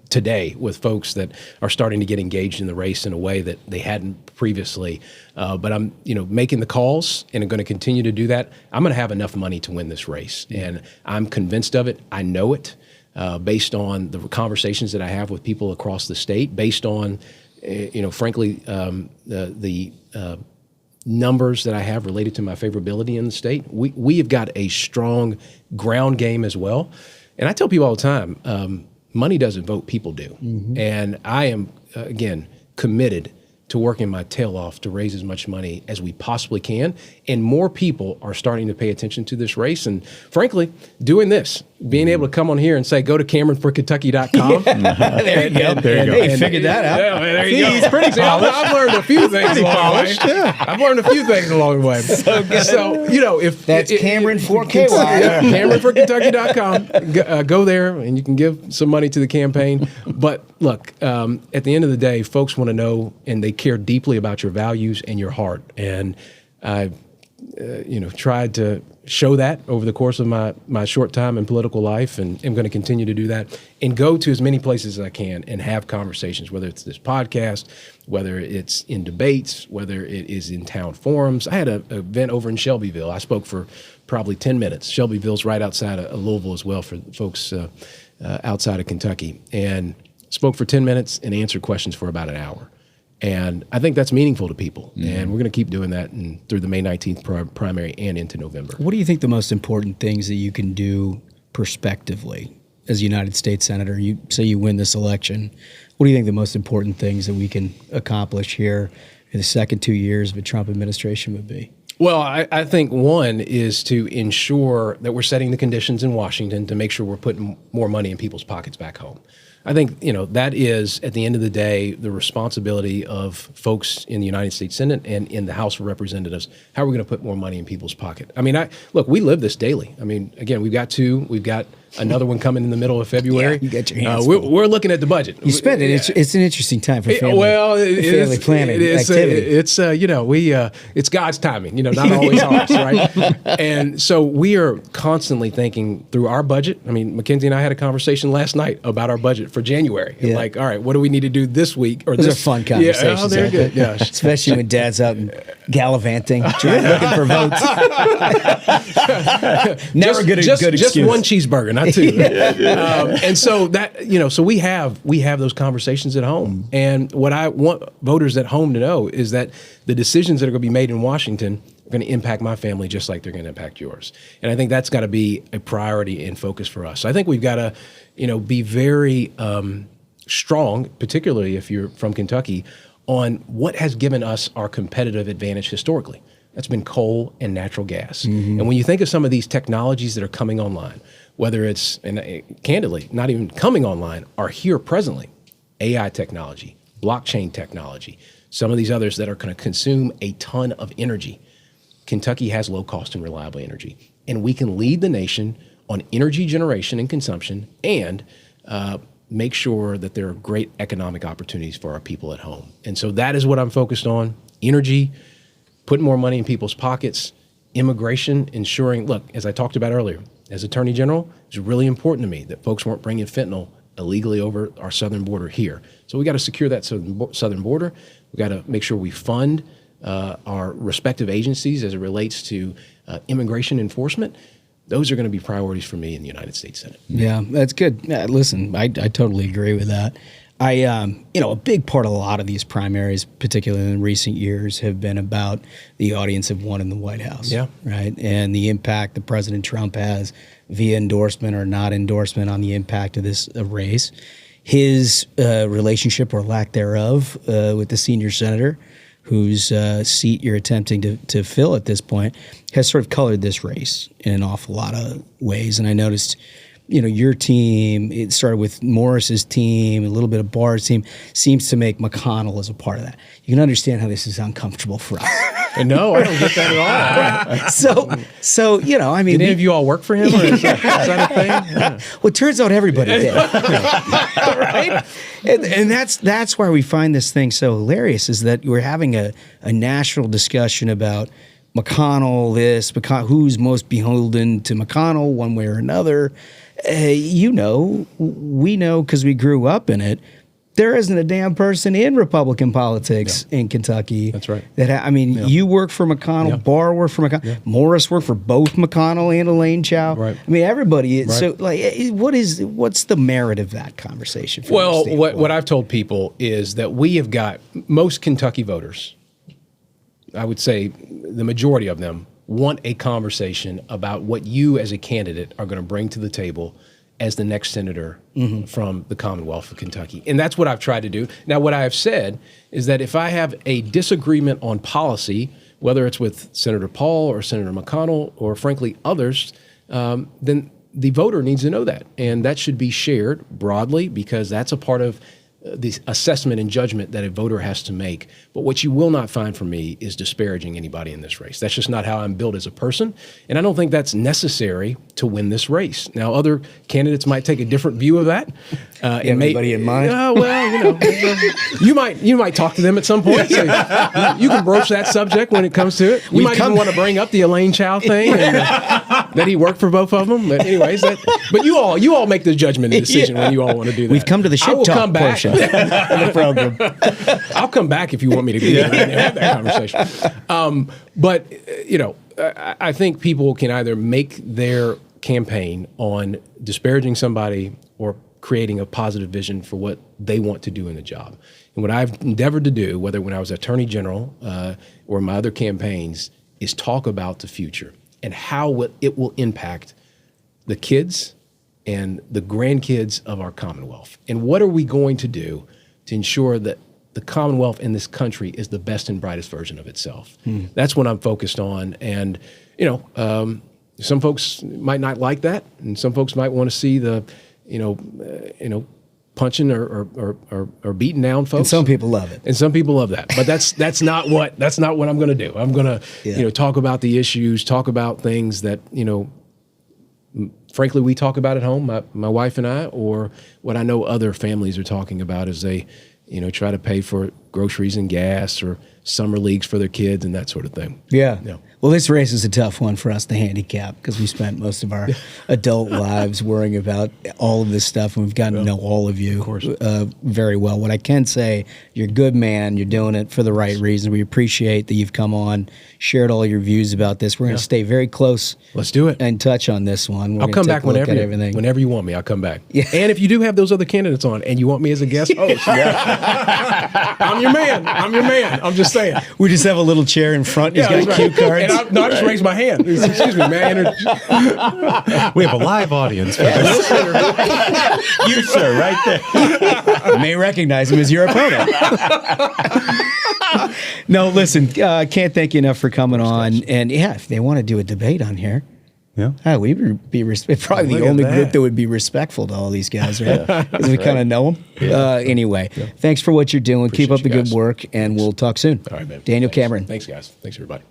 today with folks that are starting to get engaged in the race in a way that they hadn't previously. But I'm, making the calls and I'm going to continue to do that. I'm going to have enough money to win this race. And I'm convinced of it. I know it based on the conversations that I have with people across the state, based on, frankly, the numbers that I have related to my favorability in the state. We have got a strong ground game as well. And I tell people all the time, money doesn't vote, people do. And I am, again, committed to working my tail off to raise as much money as we possibly can. And more people are starting to pay attention to this race. And frankly, doing this, being able to come on here and say, go to CameronForKentucky.com. There you go. Hey, figured that out. Yeah, there you go. He's pretty polished. I've learned a few things along the way. Yeah. I've learned a few things along the way. So if that's Cameron4KY. CameronForKentucky.com. Go there and you can give some money to the campaign. But look, at the end of the day, folks want to know, and they care deeply about your values and your heart. And I, tried to show that over the course of my short time in political life, and I'm going to continue to do that and go to as many places as I can and have conversations, whether it's this podcast, whether it's in debates, whether it is in town forums. I had an event over in Shelbyville. I spoke for probably 10 minutes. Shelbyville's right outside of Louisville as well for folks outside of Kentucky, and spoke for 10 minutes and answered questions for about an hour. And I think that's meaningful to people. And we're going to keep doing that through the May 19th primary and into November. What do you think the most important things that you can do prospectively as a United States Senator? You say you win this election. What do you think the most important things that we can accomplish here in the second 2 years of a Trump administration would be? Well, I think one is to ensure that we're setting the conditions in Washington to make sure we're putting more money in people's pockets back home. I think, that is, at the end of the day, the responsibility of folks in the United States Senate and in the House of Representatives. How are we going to put more money in people's pocket? I mean, look, we live this daily. I mean, again, we've got another one coming in the middle of February. Yeah, you got your hands we're, full. we're looking at the budget. You spend it. It's an interesting time for family. Family planning activity. It's God's timing. Not always ours, right? And so we are constantly thinking through our budget. I mean, Mackenzie and I had a conversation last night about our budget for January. And all right, what do we need to do this week or Those this? are fun conversations. Yeah, they're good. Yeah. Especially when Dad's out and gallivanting, looking for votes. Never good excuse. Just one cheeseburger, not two. And so that so we have those conversations at home. And what I want voters at home to know is that the decisions that are going to be made in Washington are going to impact my family just like they're going to impact yours. And I think that's got to be a priority and focus for us. So I think we've got to be very strong, particularly if you're from Kentucky, on what has given us our competitive advantage historically. That's been coal and natural gas. Mm-hmm. And when you think of some of these technologies that are coming online, whether it's, and candidly, not even coming online, are here presently, AI technology, blockchain technology, some of these others that are going to consume a ton of energy. Kentucky has low cost and reliable energy. And we can lead the nation on energy generation and consumption and make sure that there are great economic opportunities for our people at home. And so that is what I'm focused on. Energy, putting more money in people's pockets, immigration, ensuring, look, as I talked about earlier, as Attorney General, it's really important to me that folks weren't bringing fentanyl illegally over our southern border here. So we got to secure that southern border. We got to make sure we fund our respective agencies as it relates to immigration enforcement. Those are going to be priorities for me in the United States Senate. Yeah, that's good. Listen, I totally agree with that. A big part of a lot of these primaries, particularly in recent years, have been about the audience of one in the White House. Yeah. Right. And the impact that President Trump has via endorsement or not endorsement on the impact of this race. His relationship or lack thereof with the senior senator, whose seat you're attempting to fill at this point, has sort of colored this race in an awful lot of ways. And I noticed, your team, it started with Morris's team, a little bit of Barr's team, seems to make McConnell as a part of that. You can understand how this is uncomfortable for us. No, I don't get that at all. So I mean, did any of you all work for him? Or is that a thing? Yeah. Well, it turns out everybody did, right? And that's why we find this thing so hilarious, is that we're having a national discussion about McConnell, who's most beholden to McConnell one way or another. We know because we grew up in it. There isn't a damn person in Republican politics in Kentucky. That's right. You work for McConnell, Barr worked for McConnell, Morris worked for both McConnell and Elaine Chao. Right. I mean, everybody. Right. So, what's the merit of that conversation? Well, what I've told people is that we have got most Kentucky voters. I would say the majority of them want a conversation about what you as a candidate are going to bring to the table as the next senator from the Commonwealth of Kentucky. And that's what I've tried to do. Now, what I have said is that if I have a disagreement on policy, whether it's with Senator Paul or Senator McConnell or frankly others, then the voter needs to know that. And that should be shared broadly because that's a part of the assessment and judgment that a voter has to make. But what you will not find from me is disparaging anybody in this race. That's just not how I'm built as a person. And I don't think that's necessary to win this race. Now, other candidates might take a different view of that. Anybody in mind? You might talk to them at some point. So you can broach that subject when it comes to it. You might even want to bring up the Elaine Chao thing and that he worked for both of them. But anyways, but you all make the judgment and decision when you all want to do that. We've come to the shit talk portion of the program. I'll come back if you want me to get in and have that conversation. But I think people can either make their campaign on disparaging somebody or creating a positive vision for what they want to do in the job. And what I've endeavored to do, whether when I was Attorney General or my other campaigns, is talk about the future and how it will impact the kids and the grandkids of our Commonwealth. And what are we going to do to ensure that the Commonwealth in this country is the best and brightest version of itself? That's what I'm focused on. And, some folks might not like that. And some folks might want to see the, punching or beating down folks. And some people love it. And some people love that. But that's not what I'm going to do. I'm going to, talk about the issues, talk about things that, frankly, we talk about at home, my wife and I, or what I know other families are talking about as they, try to pay for groceries and gas or summer leagues for their kids and that sort of thing. Yeah. Well, this race is a tough one for us to handicap because we spent most of our adult lives worrying about all of this stuff, and we've gotten to know all of you very well. What I can say, you're a good man. You're doing it for the right reason. We appreciate that you've come on, shared all your views about this. We're going to stay very close. Let's do it. And touch on this one. I'll come back whenever you want me. I'll come back. Yeah. And if you do have those other candidates on and you want me as a guest host, I'm your man. I'm just saying. We just have a little chair in front. He's got cue cards. And I just raised my hand. Excuse me, man. We have a live audience for this. You, sir, right there. You may recognize him as your opponent. No, listen, can't thank you enough for coming on. And if they want to do a debate on here, we would be probably the only group that would be respectful to all these guys, right? Because we kind of know them. Anyway, thanks for what you're doing. Appreciate Keep up the good work, and we'll talk soon. All right, man. Daniel Cameron. Thanks, guys. Thanks, everybody.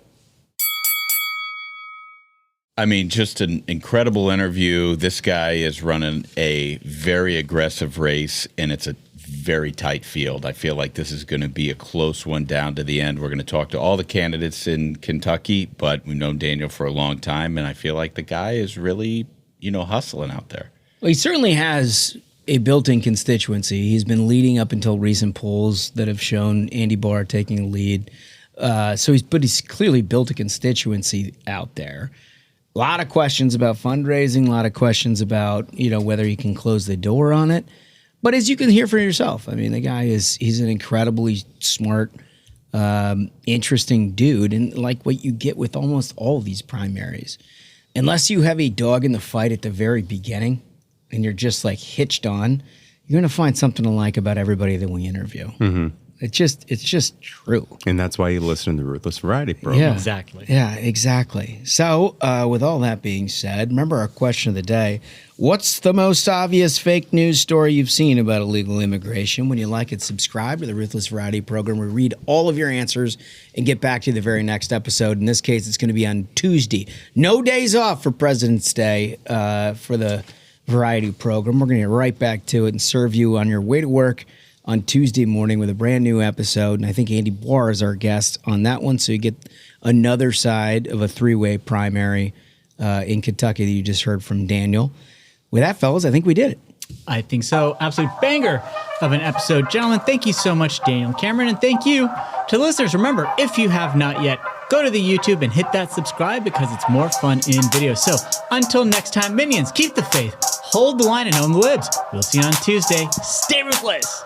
I mean, just an incredible interview. This guy is running a very aggressive race, and it's a very tight field. I feel like this is going to be a close one down to the end. We're going to talk to all the candidates in Kentucky, but we've known Daniel for a long time, and I feel like the guy is really, hustling out there. Well, he certainly has a built-in constituency. He's been leading up until recent polls that have shown Andy Barr taking the lead. But he's clearly built a constituency out there. A lot of questions about fundraising, a lot of questions about, whether he can close the door on it. But as you can hear for yourself, I mean, the guy he's an incredibly smart, interesting dude. And like what you get with almost all these primaries, unless you have a dog in the fight at the very beginning and you're just like hitched on, you're going to find something to like about everybody that we interview. Mm-hmm. It's just true. And that's why you listen to the Ruthless Variety program. Yeah, Exactly. Yeah, exactly. So with all that being said, remember our question of the day. What's the most obvious fake news story you've seen about illegal immigration? When you like it, subscribe to the Ruthless Variety program. We read all of your answers and get back to you the very next episode. In this case, it's going to be on Tuesday. No days off for President's Day for the Variety program. We're going to get right back to it and serve you on your way to work on Tuesday morning with a brand new episode. And I think Andy Barr is our guest on that one. So you get another side of a three-way primary in Kentucky that you just heard from Daniel. With that, fellas, I think we did it. I think so. Absolute banger of an episode. Gentlemen, thank you so much, Daniel Cameron. And thank you to listeners. Remember, if you have not yet, go to the YouTube and hit that subscribe because it's more fun in video. So until next time, minions, keep the faith, hold the line, and own the libs. We'll see you on Tuesday. Stay ruthless.